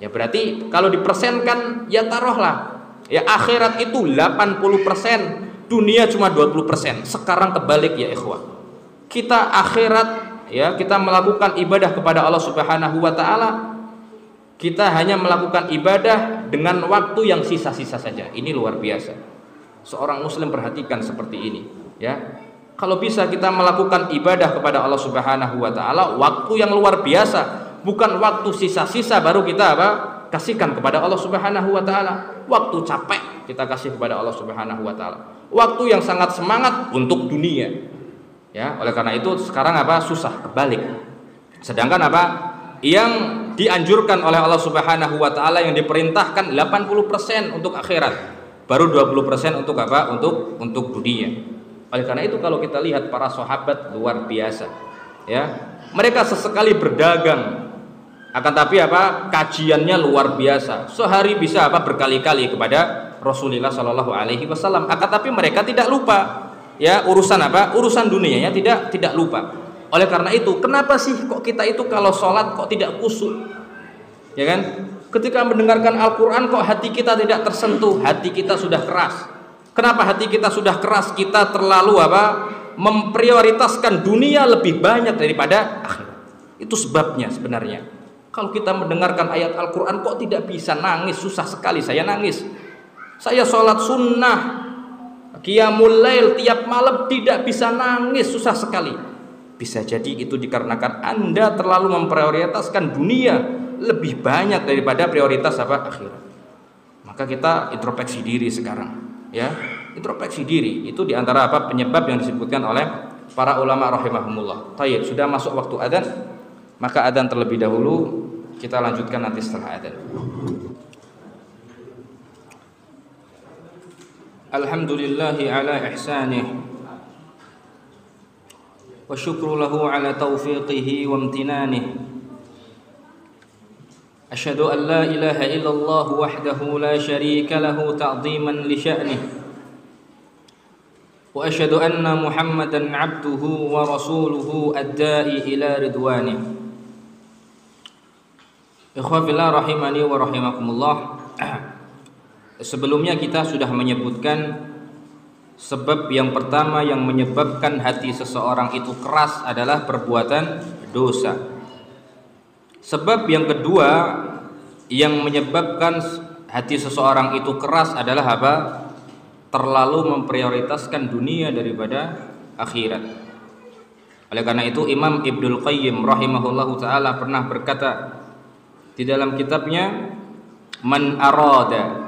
Speaker 2: Ya berarti kalau dipersenkan, ya taruhlah, ya akhirat itu 80%, dunia cuma 20%. Sekarang kebalik ya ikhwah. Kita akhirat, ya, kita melakukan ibadah kepada Allah Subhanahu wa taala, kita hanya melakukan ibadah dengan waktu yang sisa-sisa saja. Ini luar biasa. Seorang muslim perhatikan seperti ini, ya. Kalau bisa kita melakukan ibadah kepada Allah Subhanahu wa taala waktu yang luar biasa, bukan waktu sisa-sisa baru kita apa? Kasihkan kepada Allah Subhanahu wa taala. Waktu capek kita kasih kepada Allah Subhanahu wa taala. Waktu yang sangat semangat untuk dunia. Ya, oleh karena itu sekarang apa? Susah, kebalik. Sedangkan apa? Yang dianjurkan oleh Allah Subhanahu wa taala, yang diperintahkan 80% untuk akhirat, baru 20% untuk apa? Untuk dunia. Oleh karena itu kalau kita lihat para sahabat luar biasa, ya. Mereka sesekali berdagang, akan tapi apa? Kajiannya luar biasa. Sehari bisa apa? Berkali-kali kepada Rasulullah Shallallahu alaihi wasallam. Akan tapi mereka tidak lupa, ya, urusan apa? Urusan dunianya tidak lupa. Oleh karena itu, kenapa sih kok kita itu kalau sholat kok tidak khusyuk? Ya kan? Ketika mendengarkan Al-Quran kok hati kita tidak tersentuh, hati kita sudah keras. Kenapa hati kita sudah keras? Kita terlalu apa? Memprioritaskan dunia lebih banyak daripada akhirat. Itu sebabnya sebenarnya. Kalau kita mendengarkan ayat Al-Quran kok tidak bisa nangis, susah sekali saya nangis. Saya sholat sunnah, qiyamul lail tiap malam tidak bisa nangis, susah sekali. Bisa jadi itu dikarenakan Anda terlalu memprioritaskan dunia lebih banyak daripada prioritas apa? Akhirat. Maka kita introspeksi diri sekarang, ya. Introspeksi diri itu diantara apa? Penyebab yang disebutkan oleh para ulama rahimahumullah. Tayyib, sudah masuk waktu adzan, maka adzan terlebih dahulu, kita lanjutkan nanti setelah adzan. Alhamdulillahi ala ihsanih والشكر له على توفيقه وامتنانه أشهد أن لا إله إلا الله وحده لا شريك له تعظيما لشأنه وأشهد أن محمدا عبده ورسوله الداعي إلى رضوانه Ikhwah fillah rahimani wa rahimakumullah. Sebelumnya kita sudah menyebutkan sebab yang pertama yang menyebabkan hati seseorang itu keras adalah perbuatan dosa. Sebab yang kedua yang menyebabkan hati seseorang itu keras adalah apa? Terlalu memprioritaskan dunia daripada akhirat. Oleh karena itu Imam Ibnul Qayyim rahimahullahu taala pernah berkata di dalam kitabnya, man arada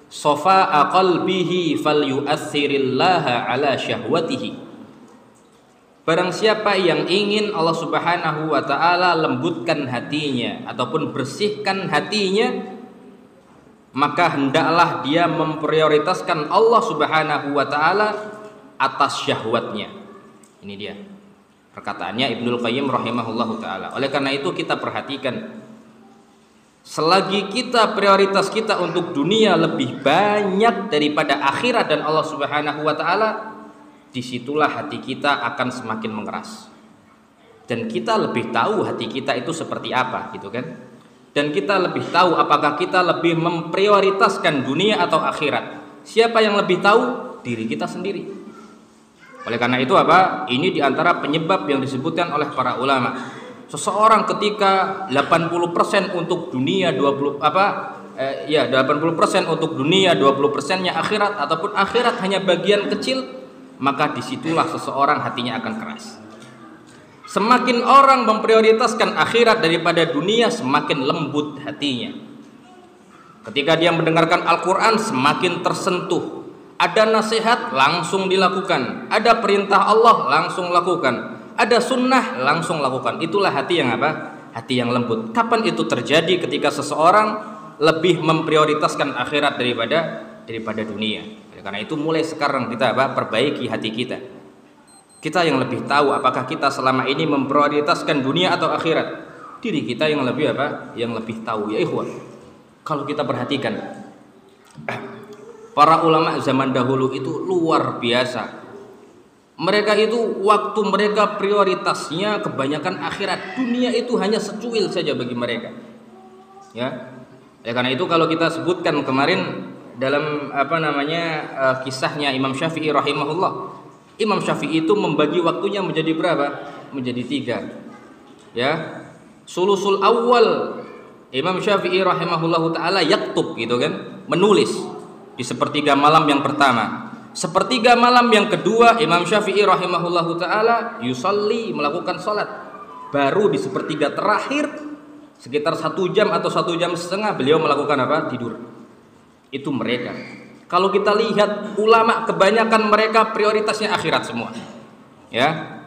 Speaker 2: safa'a qalbihi falyu'athirillaha ala syahwatihi. Barang siapa yang ingin Allah Subhanahu wa taala lembutkan hatinya ataupun bersihkan hatinya, maka hendaklah dia memprioritaskan Allah Subhanahu wa taala atas syahwatnya. Ini dia perkataannya Ibnul Qayyim rahimahullahu taala. Oleh karena itu kita perhatikan, selagi kita prioritas kita untuk dunia lebih banyak daripada akhirat dan Allah Subhanahu wa taala, disitulah hati kita akan semakin mengeras. Dan kita lebih tahu hati kita itu seperti apa, gitu kan? Dan kita lebih tahu apakah kita lebih memprioritaskan dunia atau akhirat. Siapa yang lebih tahu? Diri kita sendiri. Oleh karena itu apa? Ini diantara penyebab yang disebutkan oleh para ulama. Seseorang ketika 80% untuk dunia 80% untuk dunia, 20%-nya akhirat ataupun akhirat hanya bagian kecil, maka disitulah seseorang hatinya akan keras. Semakin orang memprioritaskan akhirat daripada dunia, semakin lembut hatinya. Ketika dia mendengarkan Al-Quran, semakin tersentuh. Ada nasihat, langsung dilakukan. Ada perintah Allah, langsung lakukan. Ada sunnah, langsung lakukan. Itulah hati yang apa? Hati yang lembut. Kapan itu terjadi? Ketika seseorang lebih memprioritaskan akhirat daripada dunia. Karena itu mulai sekarang kita perbaiki hati kita. Kita yang lebih tahu apakah kita selama ini memprioritaskan dunia atau akhirat. Diri kita yang lebih yang lebih tahu, ya ikhwan. Kalau kita perhatikan, para ulama zaman dahulu itu luar biasa. Mereka itu waktu mereka prioritasnya kebanyakan akhirat. Dunia itu hanya secuil saja bagi mereka. Ya. Karena itu kalau kita sebutkan kemarin dalam kisahnya Imam Syafi'i rahimahullah. Imam Syafi'i itu membagi waktunya menjadi berapa? Menjadi 3. Ya. Sulusul awal Imam Syafi'i rahimahullahu taala yaktub, gitu kan? Menulis di sepertiga malam yang pertama. Sepertiga malam yang kedua Imam Syafi'i rahimahullahu ta'ala yusalli, melakukan sholat. Baru di sepertiga terakhir sekitar 1 jam atau 1 jam setengah beliau melakukan apa? Tidur. Itu mereka. Kalau kita lihat ulama kebanyakan mereka prioritasnya akhirat semua. Ya.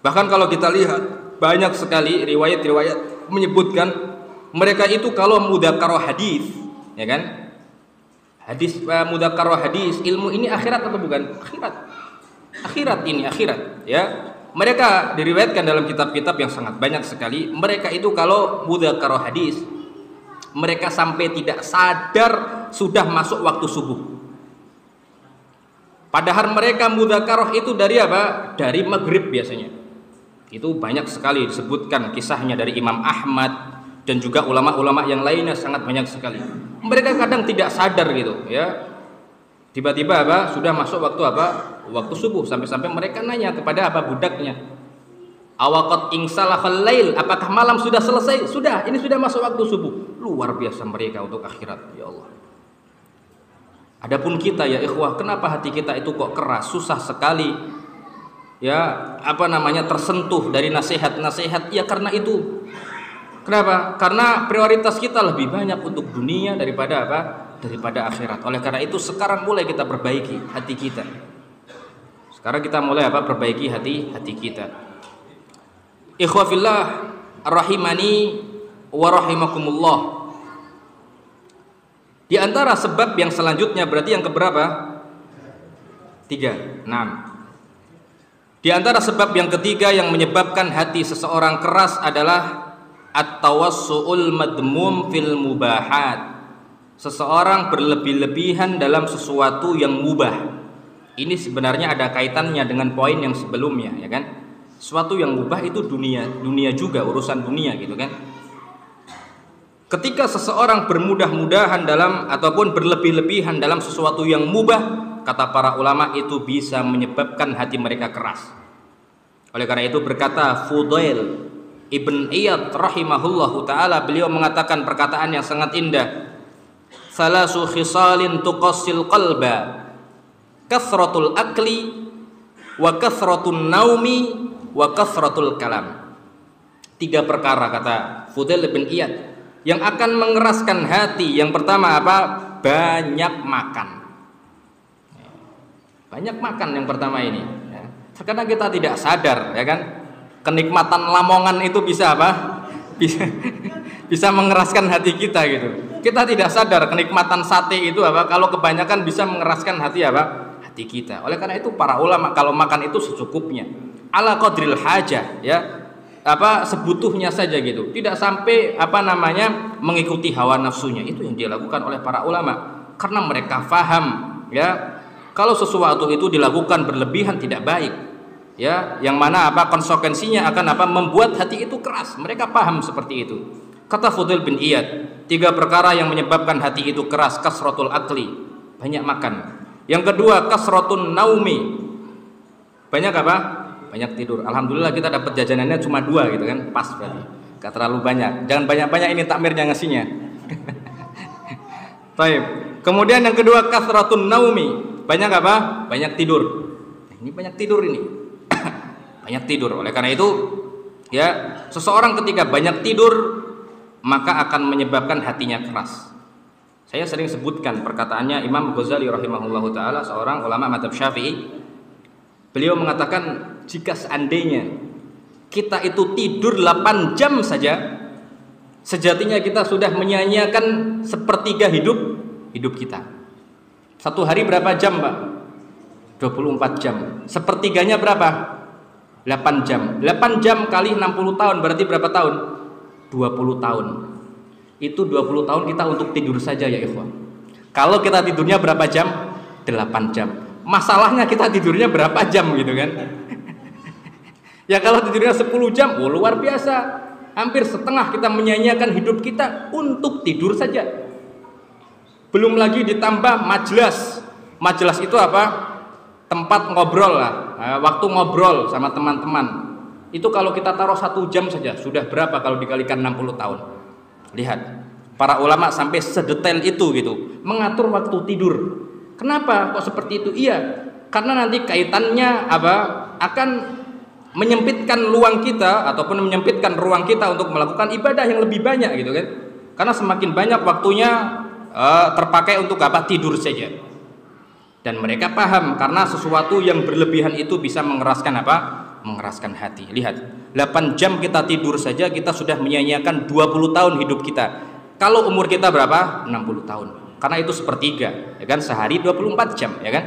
Speaker 2: Bahkan kalau kita lihat banyak sekali riwayat-riwayat menyebutkan mereka itu kalau mudzakarah hadis, ya kan? Hadis mudzakarah hadis, ilmu ini akhirat atau bukan? Akhirat ini akhirat, ya. Mereka diriwayatkan dalam kitab-kitab yang sangat banyak sekali. Mereka itu kalau mudzakarah hadis, mereka sampai tidak sadar sudah masuk waktu subuh. Padahal mereka mudzakarah itu dari apa? Dari maghrib biasanya. Itu banyak sekali disebutkan kisahnya dari Imam Ahmad dan juga ulama-ulama yang lainnya, sangat banyak sekali. Mereka kadang tidak sadar gitu, ya. Tiba-tiba sudah masuk waktu waktu subuh, sampai-sampai mereka nanya kepada budaknya, awaqat ingsalahal lail, apakah malam sudah selesai? Sudah, ini sudah masuk waktu subuh. Luar biasa mereka untuk akhirat, ya Allah. Adapun kita, ya ikhwah, kenapa hati kita itu kok keras, susah sekali, ya tersentuh dari nasihat-nasihat? Ya karena itu. Kenapa? Karena prioritas kita lebih banyak untuk dunia daripada daripada akhirat. Oleh karena itu sekarang mulai kita perbaiki hati kita. Sekarang kita mulai perbaiki hati kita. Ikhwafillah rahimani wa rahimakumullah. Di antara sebab yang selanjutnya berarti yang keberapa? 3. 6. Di antara sebab yang ketiga yang menyebabkan hati seseorang keras adalah at-tawassu'ul madmum fil mubahat. Seseorang berlebih-lebihan dalam sesuatu yang mubah. Ini sebenarnya ada kaitannya dengan poin yang sebelumnya, ya kan? Sesuatu yang mubah itu dunia juga, urusan dunia gitu kan. Ketika seseorang bermudah-mudahan dalam ataupun berlebih-lebihan dalam sesuatu yang mubah, kata para ulama itu bisa menyebabkan hati mereka keras. Oleh karena itu berkata Fudail Ibn Iyad rahimahullahu ta'ala, beliau mengatakan perkataan yang sangat indah. Salasu khisalin tuqassil qalba, kathratul akli wa kathratun naumi wa kathratul kalam. 3 perkara kata Fudail bin Iyad yang akan mengeraskan hati. Yang pertama apa? Banyak makan. Banyak makan yang pertama ini. Karena kita tidak sadar, ya kan? Kenikmatan lamongan itu bisa apa? Bisa mengeraskan hati kita gitu. Kita tidak sadar kenikmatan sate itu apa? Kalau kebanyakan bisa mengeraskan hati apa? Hati kita. Oleh karena itu para ulama kalau makan itu secukupnya. Ala qadril hajah, ya. Sebutuhnya saja gitu. Tidak sampai mengikuti hawa nafsunya. Itu yang dilakukan oleh para ulama karena mereka faham, ya. Kalau sesuatu itu dilakukan berlebihan tidak baik, ya, yang mana konsekuensinya akan membuat hati itu keras. Mereka paham seperti itu. Kata Fudail bin Iyad, 3 perkara yang menyebabkan hati itu keras. Kasratul akli, banyak makan. Yang kedua, kasratun naumi, banyak apa? Banyak tidur. Alhamdulillah kita dapat jajanannya cuma 2 gitu kan, pas berarti. Gak terlalu banyak. Jangan banyak-banyak ini takmirnya ngasihnya. Baik. Kemudian yang kedua, kasratun naumi, banyak apa? Banyak tidur. Ini banyak tidur ini. Banyak tidur. Oleh karena itu, ya, seseorang ketika banyak tidur maka akan menyebabkan hatinya keras. Saya sering sebutkan perkataannya Imam Ghazali rahimahullahu taala, seorang ulama mazhab Syafi'i. Beliau mengatakan jika seandainya kita itu tidur 8 jam saja, sejatinya kita sudah menyanyiakan sepertiga hidup kita. Satu hari berapa jam, Pak? 24 jam. Sepertiganya berapa? 8 jam. 8 jam kali 60 tahun berarti berapa tahun? 20 tahun. Itu 20 tahun kita untuk tidur saja ya ikhwan. Kalau kita tidurnya berapa jam? 8 jam. Masalahnya kita tidurnya berapa jam gitu kan? Ya kalau tidurnya 10 jam, luar biasa. Hampir setengah kita menyanyiakan hidup kita untuk tidur saja. Belum lagi ditambah majelis. Majelis itu apa? Tempat ngobrol lah. Waktu ngobrol sama teman-teman. Itu kalau kita taruh 1 jam saja sudah berapa kalau dikalikan 60 tahun. Lihat, para ulama sampai sedetail itu gitu, mengatur waktu tidur. Kenapa kok seperti itu? Iya, karena nanti kaitannya akan menyempitkan ruang kita ataupun menyempitkan ruang kita untuk melakukan ibadah yang lebih banyak gitu kan. Karena semakin banyak waktunya terpakai untuk tidur saja. Dan mereka paham karena sesuatu yang berlebihan itu bisa mengeraskan mengeraskan hati. Lihat, 8 jam kita tidur saja kita sudah menyanyiakan 20 tahun hidup kita. Kalau umur kita berapa? 60 tahun. Karena itu sepertiga, ya kan? Sehari 24 jam, ya kan?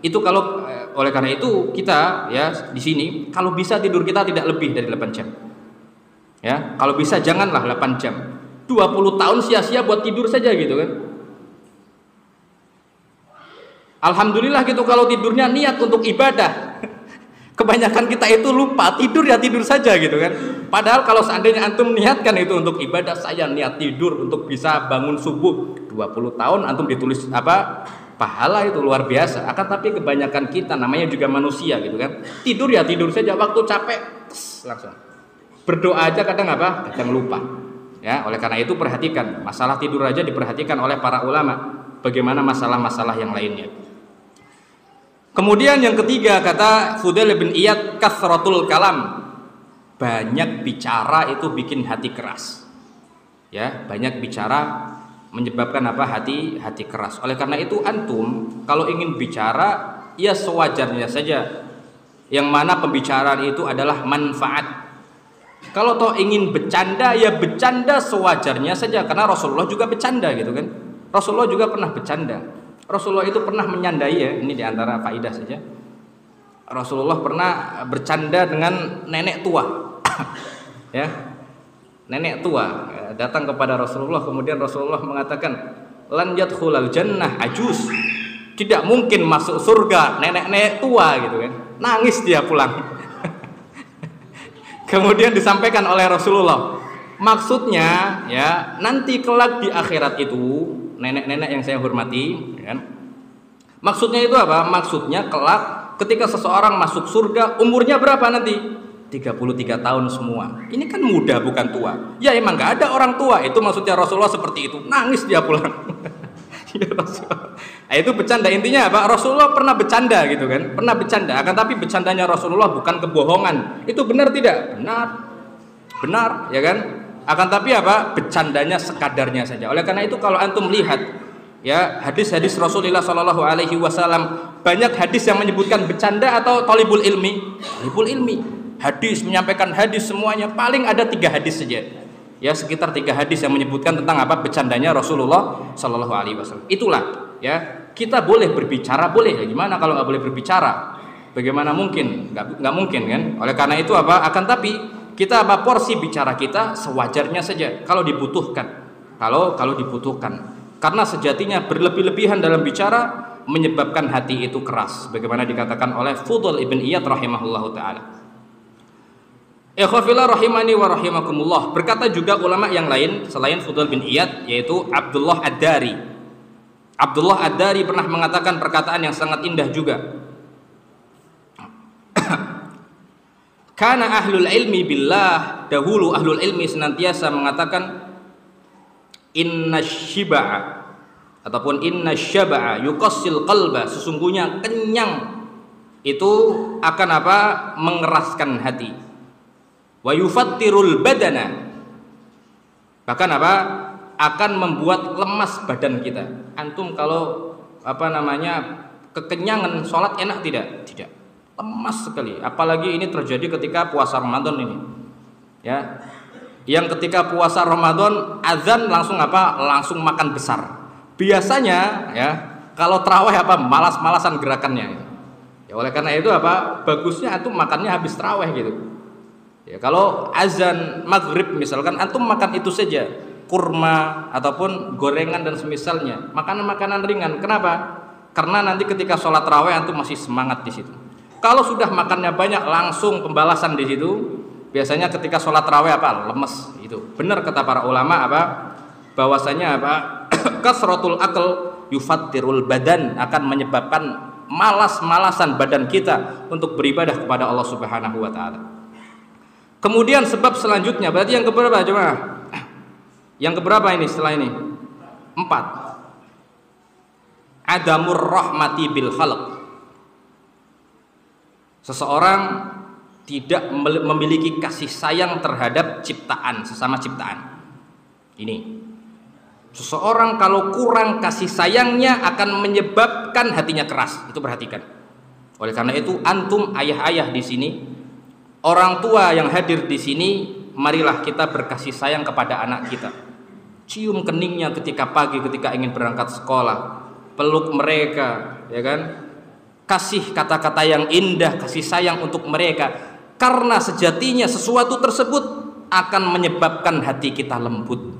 Speaker 2: Itu kalau oleh karena itu kita ya di sini kalau bisa tidur kita tidak lebih dari 8 jam. Ya, kalau bisa janganlah 8 jam. 20 tahun sia-sia buat tidur saja gitu kan. Alhamdulillah gitu kalau tidurnya niat untuk ibadah. Kebanyakan kita itu lupa tidur ya tidur saja gitu kan. Padahal kalau seandainya antum niatkan itu untuk ibadah, saya niat tidur untuk bisa bangun subuh 20 tahun antum ditulis pahala itu luar biasa. Akan tapi kebanyakan kita namanya juga manusia gitu kan. Tidur ya tidur saja, waktu capek langsung. Berdoa aja kadang kadang lupa. Ya, oleh karena itu perhatikan masalah tidur aja diperhatikan oleh para ulama. Bagaimana masalah-masalah yang lainnya. Kemudian yang ketiga kata Fudail bin Iyad, kathratul kalam, banyak bicara itu bikin hati keras. Ya, banyak bicara menyebabkan hati keras. Oleh karena itu antum kalau ingin bicara ya sewajarnya saja. Yang mana pembicaraan itu adalah manfaat. Kalau toh ingin bercanda ya bercanda sewajarnya saja karena Rasulullah juga bercanda gitu kan. Rasulullah juga pernah bercanda. Rasulullah itu pernah menyandai ya, ini diantara faidah saja. Rasulullah pernah bercanda dengan nenek tua. Ya, nenek tua datang kepada Rasulullah, kemudian Rasulullah mengatakan, lan yadkhulal jannah ajuz, tidak mungkin masuk surga nenek-nenek tua gitu kan. Nangis dia pulang. Kemudian disampaikan oleh Rasulullah, maksudnya ya, nanti kelak di akhirat itu nenek-nenek yang saya hormati kan, maksudnya itu apa? Maksudnya kelak ketika seseorang masuk surga, umurnya berapa nanti? 33 tahun semua. Ini kan muda bukan tua. Ya emang gak ada orang tua. Itu maksudnya Rasulullah seperti itu. Nangis dia pulang. Ya Rasulullah. Nah, itu bercanda. Intinya apa? Rasulullah pernah bercanda gitu kan. Pernah bercanda. Akan tapi bercandanya Rasulullah bukan kebohongan. Itu benar tidak? Benar. Benar ya kan? Akan tapi apa? Bercandanya sekadarnya saja. Oleh karena itu kalau antum lihat ya hadis-hadis Rasulullah Shallallahu Alaihi Wasallam, banyak hadis yang menyebutkan bercanda atau thalibul ilmi. Thalibul ilmi, hadis menyampaikan hadis semuanya paling ada 3 hadis saja. Ya sekitar 3 hadis yang menyebutkan tentang apa? Bercandanya Rasulullah Shallallahu Alaihi Wasallam. Itulah ya, kita boleh berbicara, boleh ya, gimana kalau nggak boleh berbicara? Bagaimana mungkin? Nggak mungkin kan? Oleh karena itu apa? Akan tapi kita apa? Porsi bicara kita sewajarnya saja kalau dibutuhkan. Kalau dibutuhkan. Karena sejatinya berlebih-lebihan dalam bicara menyebabkan hati itu keras, bagaimana dikatakan oleh Fudail ibn Iyad rahimahullahu taala. Ikhwafillah rahimani wa rahimakumullah. Berkata juga ulama yang lain selain Fudail bin Iyad, yaitu Abdullah Ad-Dari. Abdullah Ad-Dari pernah mengatakan perkataan yang sangat indah juga. Karena ahlul ilmi billah, dahulu ahlul ilmi senantiasa mengatakan inna syiba'a ataupun inna syaba'a yuqassil qalba, sesungguhnya kenyang itu akan apa? Mengeraskan hati. Wa yufattirul badana, bahkan apa? Akan membuat lemas badan kita. Antum kalau apa namanya kekenyangan sholat enak tidak? Tidak. Lemas sekali. Apalagi ini terjadi ketika puasa Ramadan ini. Ya. Yang ketika puasa Ramadan azan langsung apa? Langsung makan besar. Biasanya ya kalau tarawih apa? Malas-malasan gerakannya. Ya oleh karena itu apa? Bagusnya antum makannya habis tarawih gitu. Ya kalau azan maghrib misalkan antum makan itu saja, kurma ataupun gorengan dan semisalnya, makanan-makanan ringan. Kenapa? Karena nanti ketika sholat tarawih antum masih semangat di situ. Kalau sudah makannya banyak langsung pembalasan di situ. Biasanya ketika sholat tarawih apa? Lemes itu. Benar kata para ulama apa? Bahwasanya apa? Kasratul akal yufattirul badan, akan menyebabkan malas-malasan badan kita untuk beribadah kepada Allah Subhanahu wa taala. Kemudian sebab selanjutnya berarti yang keberapa jemaah? Yang keberapa ini setelah ini? 4. Adamur rahmati bil khalq. Seseorang tidak memiliki kasih sayang terhadap ciptaan, sesama ciptaan. Ini. Seseorang kalau kurang kasih sayangnya akan menyebabkan hatinya keras. Itu perhatikan. Oleh karena itu antum ayah-ayah di sini, orang tua yang hadir di sini, marilah kita berkasih sayang kepada anak kita. Cium keningnya ketika pagi ketika ingin berangkat sekolah, peluk mereka, ya kan? Kasih kata-kata yang indah, kasih sayang untuk mereka, karena sejatinya sesuatu tersebut akan menyebabkan hati kita lembut.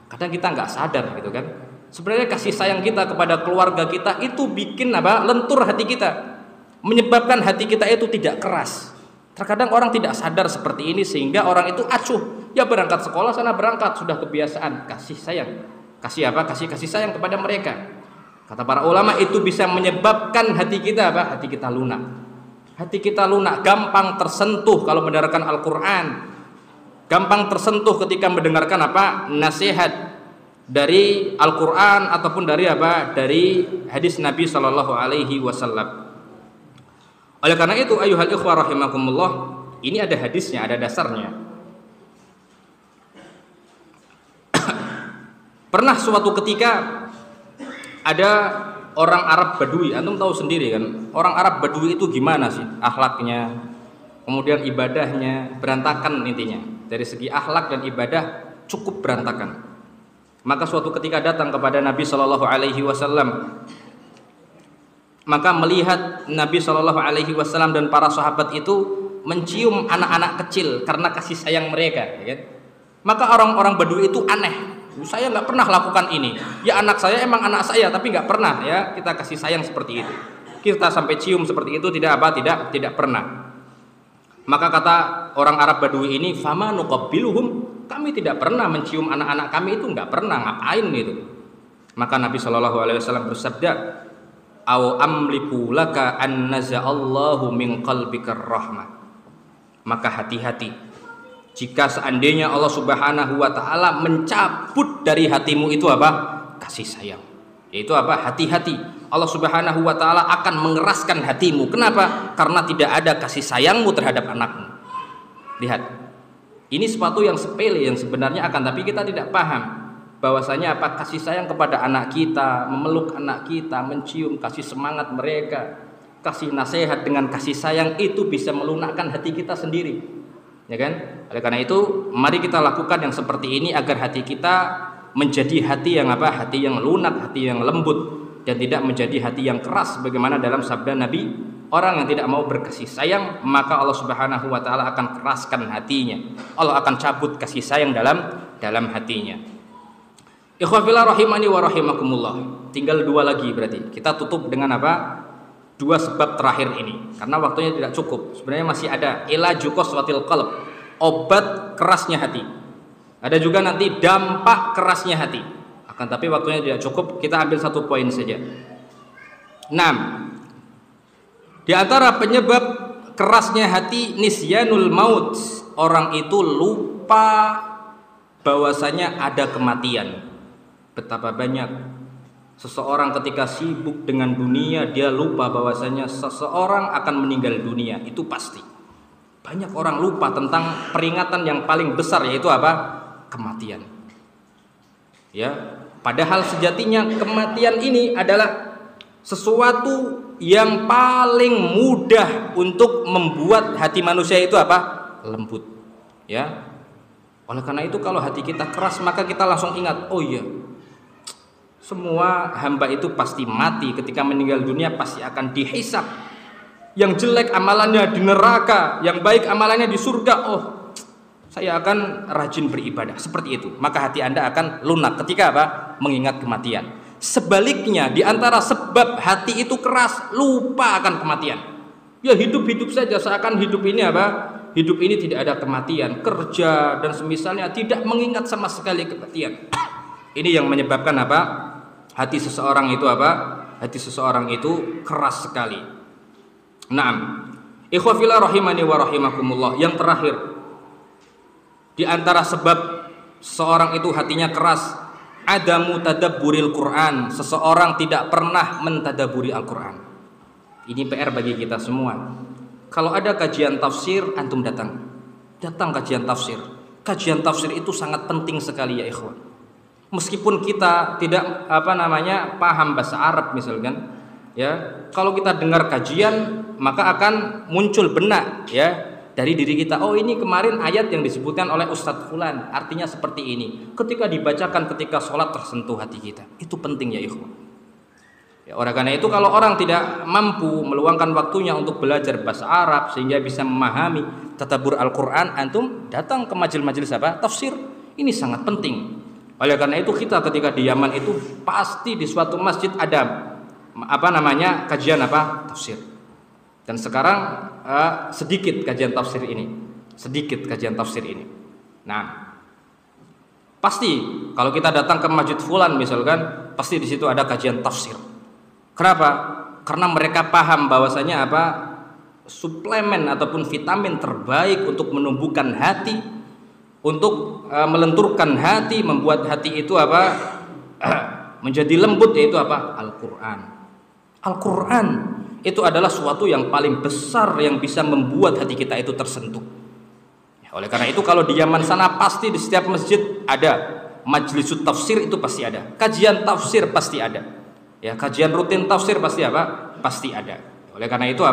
Speaker 2: Kadang kita nggak sadar gitu kan. Sebenarnya kasih sayang kita kepada keluarga kita itu bikin apa? Lentur hati kita, menyebabkan hati kita itu tidak keras. Terkadang orang tidak sadar seperti ini sehingga orang itu acuh, ya berangkat sekolah sana berangkat, sudah kebiasaan kasih sayang. Kasih apa? Kasih sayang kepada mereka. Kata para ulama itu bisa menyebabkan hati kita apa? Hati kita lunak. Hati kita lunak, gampang tersentuh kalau mendengarkan Al-Qur'an. Gampang tersentuh ketika mendengarkan apa? Nasihat dari Al-Qur'an ataupun dari apa? Dari hadis Nabi sallallahu alaihi wasallam. Oleh karena itu ayuhal ikhwah rahimakumullah, ini ada hadisnya, ada dasarnya. Pernah suatu ketika ada orang Arab Badui, antum tahu sendiri kan, orang Arab Badui itu gimana sih akhlaknya, kemudian ibadahnya berantakan intinya. Dari segi akhlak dan ibadah cukup berantakan. Maka suatu ketika datang kepada Nabi Shallallahu Alaihi Wasallam maka melihat Nabi Shallallahu Alaihi Wasallam dan para sahabat itu mencium anak-anak kecil karena kasih sayang mereka, ya kan? Maka orang-orang Badui itu aneh, saya nggak pernah lakukan ini. Ya anak saya emang anak saya, tapi nggak pernah ya kita kasih sayang seperti itu. Kita sampai cium seperti itu tidak tidak pernah. Maka kata orang Arab Badui ini, fama nuqabbiluhum, kami tidak pernah mencium anak-anak kami itu, nggak pernah, ngapain gitu. Maka Nabi Shallallahu Alaihi Wasallam bersabda, au amliku laka an naza'allahu min qalbikar rahmah. Maka hati-hati jika seandainya Allah Subhanahu wa taala mencabut dari hatimu itu apa? Kasih sayang. Yaitu apa? Hati-hati. Allah Subhanahu wa taala akan mengeraskan hatimu. Kenapa? Karena tidak ada kasih sayangmu terhadap anakmu. Lihat. Ini sesuatu yang sepele yang sebenarnya akan tapi kita tidak paham bahwasanya apa kasih sayang kepada anak kita, memeluk anak kita, mencium, kasih semangat mereka, kasih nasihat dengan kasih sayang itu bisa melunakkan hati kita sendiri, ya kan? Oleh karena itu, mari kita lakukan yang seperti ini agar hati kita menjadi hati yang apa? Hati yang lunak, hati yang lembut, dan tidak menjadi hati yang keras. Bagaimana dalam sabda Nabi, orang yang tidak mau berkasih sayang, maka Allah Subhanahu wa taala akan keraskan hatinya. Allah akan cabut kasih sayang dalam hatinya. Ikhwafillah rahimani wa rahimakumullah. Tinggal 2 lagi berarti. Kita tutup dengan apa? 2 sebab terakhir ini. Karena waktunya tidak cukup. Sebenarnya masih ada ilaju qaswatil qalb, obat kerasnya hati. Ada juga nanti dampak kerasnya hati. Akan tapi waktunya tidak cukup, kita ambil 1 poin saja. 6. Di antara penyebab kerasnya hati nisyanul maut, orang itu lupa bahwasanya ada kematian. Betapa banyak seseorang ketika sibuk dengan dunia dia lupa bahwasanya seseorang akan meninggal dunia, itu pasti. Banyak orang lupa tentang peringatan yang paling besar, yaitu apa? Kematian. Ya, padahal sejatinya kematian ini adalah sesuatu yang paling mudah untuk membuat hati manusia itu apa? Lembut. Ya. Oleh karena itu kalau hati kita keras maka kita langsung ingat, oh iya, semua hamba itu pasti mati, ketika meninggal dunia pasti akan dihisab. Yang jelek amalannya di neraka, yang baik amalannya di surga. Oh, saya akan rajin beribadah. Seperti itu. Maka hati Anda akan lunak ketika apa? Mengingat kematian. Sebaliknya, di antara sebab hati itu keras, lupa akan kematian. Ya hidup-hidup saja, seakan hidup ini apa? Hidup ini tidak ada kematian, kerja dan semisalnya, tidak mengingat sama sekali kematian. Ini yang menyebabkan apa? Hati seseorang itu apa? Hati seseorang itu keras sekali. Naam. Ikhwafillah rahimani wa rahimakumullah. Yang terakhir, di antara sebab seseorang itu hatinya keras, adamu tadabburil Quran. Seseorang tidak pernah mentadaburi Al-Quran. Ini PR bagi kita semua. Kalau ada kajian tafsir, antum datang kajian tafsir. Kajian tafsir itu sangat penting sekali ya ikhwan. Meskipun kita tidak paham bahasa Arab misalkan, ya, kalau kita dengar kajian maka akan muncul benak ya dari diri kita. Oh, ini kemarin ayat yang disebutkan oleh Ustadz Fulan artinya seperti ini. Ketika dibacakan ketika sholat tersentuh hati kita. Itu penting ya ikhwan. Ya, oleh karena itu kalau orang tidak mampu meluangkan waktunya untuk belajar bahasa Arab sehingga bisa memahami tadabbur Al-Quran, antum datang ke majelis-majelis apa? Tafsir. Ini sangat penting. Oleh karena itu kita ketika di Yaman itu pasti di suatu masjid ada kajian tafsir. Dan sekarang sedikit kajian tafsir ini. Nah, pasti kalau kita datang ke masjid fulan misalkan, pasti di situ ada kajian tafsir. Kenapa? Karena mereka paham bahwasanya suplemen ataupun vitamin terbaik untuk menumbuhkan hati, untuk melenturkan hati, membuat hati itu menjadi lembut, yaitu Al-Quran. Al-Quran itu adalah suatu yang paling besar yang bisa membuat hati kita itu tersentuh. Ya, oleh karena itu kalau di Yaman sana pasti di setiap masjid ada majelis tafsir, itu pasti ada. Kajian tafsir pasti ada. Ya, kajian rutin tafsir pasti pasti ada. Oleh karena itu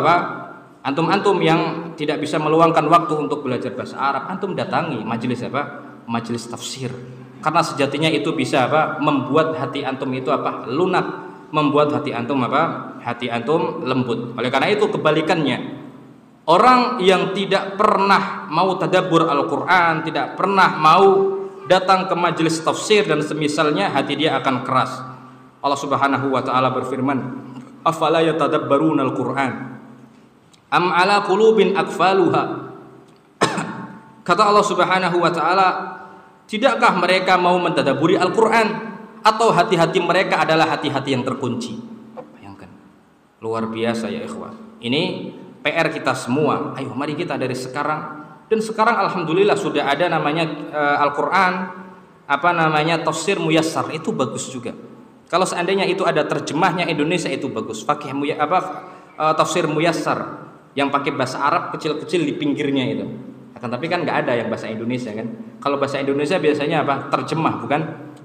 Speaker 2: antum-antum yang tidak bisa meluangkan waktu untuk belajar bahasa Arab, antum datangi majelis majelis tafsir. Karena sejatinya itu bisa membuat hati antum itu lunak, membuat hati antum apa? Hati antum lembut. Oleh karena itu kebalikannya, orang yang tidak pernah mau tadabbur Al-Quran, tidak pernah mau datang ke majelis tafsir dan semisalnya, hati dia akan keras. Allah Subhanahu wa taala berfirman, "Afala yatadabbaruna al-Qur'an am ala qulubin aqfaluha." Kata Allah Subhanahu wa taala, tidakkah mereka mau mentadabburi Al-Qur'an atau hati-hati mereka adalah hati-hati yang terkunci? Bayangkan. Luar biasa ya ikhwah. Ini PR kita semua. Ayo mari kita dari sekarang. Dan sekarang alhamdulillah sudah ada namanya Al-Qur'an tafsir muyassar, itu bagus juga. Kalau seandainya itu ada terjemahnya Indonesia itu bagus. Pakai tafsir muyassar yang pakai bahasa Arab kecil-kecil di pinggirnya itu. Akan tapi kan nggak ada yang bahasa Indonesia kan. Kalau bahasa Indonesia biasanya apa? Terjemah,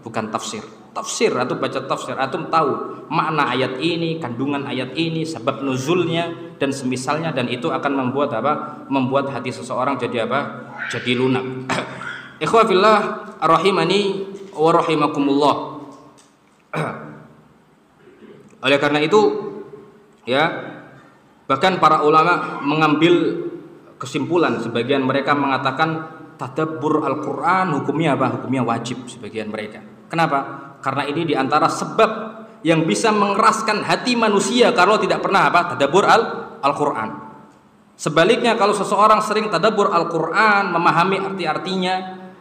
Speaker 2: bukan tafsir. Tafsir atau baca tafsir, antum tahu makna ayat ini, kandungan ayat ini, sebab nuzulnya dan semisalnya, dan itu akan membuat apa? Membuat hati seseorang jadi apa? Jadi lunak. Ikhwah fillah rahimani wa rahimakumullah. Oleh karena itu ya, bahkan para ulama mengambil kesimpulan, sebagian mereka mengatakan tadabbur Al-Qur'an hukumnya apa? Hukumnya wajib sebagian mereka. Kenapa? Karena ini diantara sebab yang bisa mengeraskan hati manusia kalau tidak pernah apa? Tadabbur Al-Qur'an. Sebaliknya kalau seseorang sering tadabbur Al-Qur'an, memahami arti-artinya,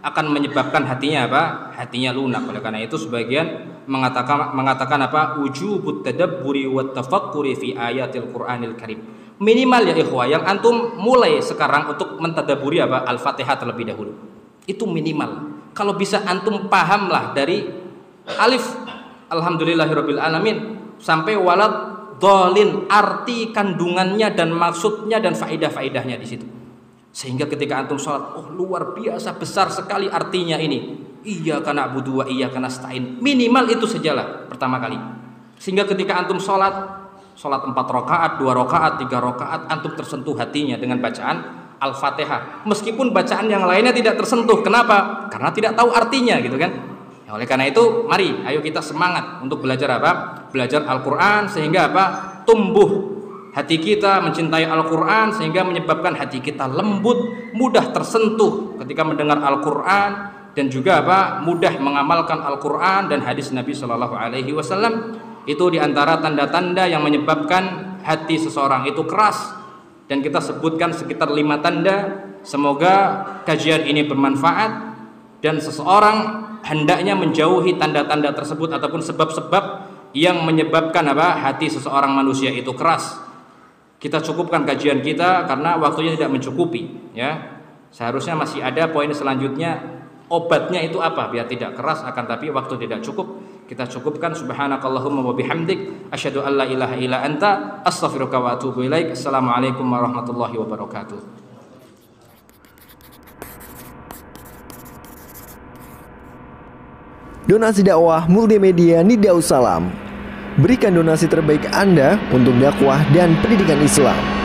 Speaker 2: akan menyebabkan hatinya apa? Hatinya lunak. Oleh karena itu sebagian mengatakan apa? Wujubut tadabburi wat tafakkuri fi ayatil Qur'anil Karim. Minimal ya ikhwah, yang antum mulai sekarang untuk mentadabburi apa? Al-Fatihah terlebih dahulu. Itu minimal. Kalau bisa antum pahamlah dari alif alhamdulillahirabbil alamin sampai walad dhalin, arti kandungannya dan maksudnya dan faidah-faidahnya di situ. Sehingga ketika antum sholat, oh luar biasa besar sekali artinya ini. Iyyaka na'budu wa iyyaka nasta'in. Minimal itu sajalah pertama kali. Sehingga ketika antum sholat 4 rakaat, 2 rakaat, 3 rakaat, antum tersentuh hatinya dengan bacaan Al-Fatihah. Meskipun bacaan yang lainnya tidak tersentuh. Kenapa? Karena tidak tahu artinya gitu kan. Ya, oleh karena itu mari ayo kita semangat untuk belajar apa? Belajar Al-Qur'an sehingga apa? Tumbuh hati kita mencintai Al-Qur'an sehingga menyebabkan hati kita lembut, mudah tersentuh ketika mendengar Al-Qur'an, dan juga apa? Mudah mengamalkan Al-Qur'an dan hadis Nabi Shallallahu alaihi wasallam. Itu diantara tanda-tanda yang menyebabkan hati seseorang itu keras, dan kita sebutkan sekitar 5 tanda. Semoga kajian ini bermanfaat dan seseorang hendaknya menjauhi tanda-tanda tersebut ataupun sebab-sebab yang menyebabkan apa? Hati seseorang manusia itu keras. Kita cukupkan kajian kita karena waktunya tidak mencukupi ya. Seharusnya masih ada poin selanjutnya, obatnya itu apa biar tidak keras, akan tapi waktu tidak cukup. Kita cukupkan. Subhanakallahumma wa bihamdik asyhadu an la ilaha illa anta astaghfiruka wa atubu ilaik. Assalamualaikum warahmatullahi wabarakatuh.
Speaker 3: Donasi dakwah multimedia Nida Salam. Berikan donasi terbaik Anda untuk dakwah dan pendidikan Islam.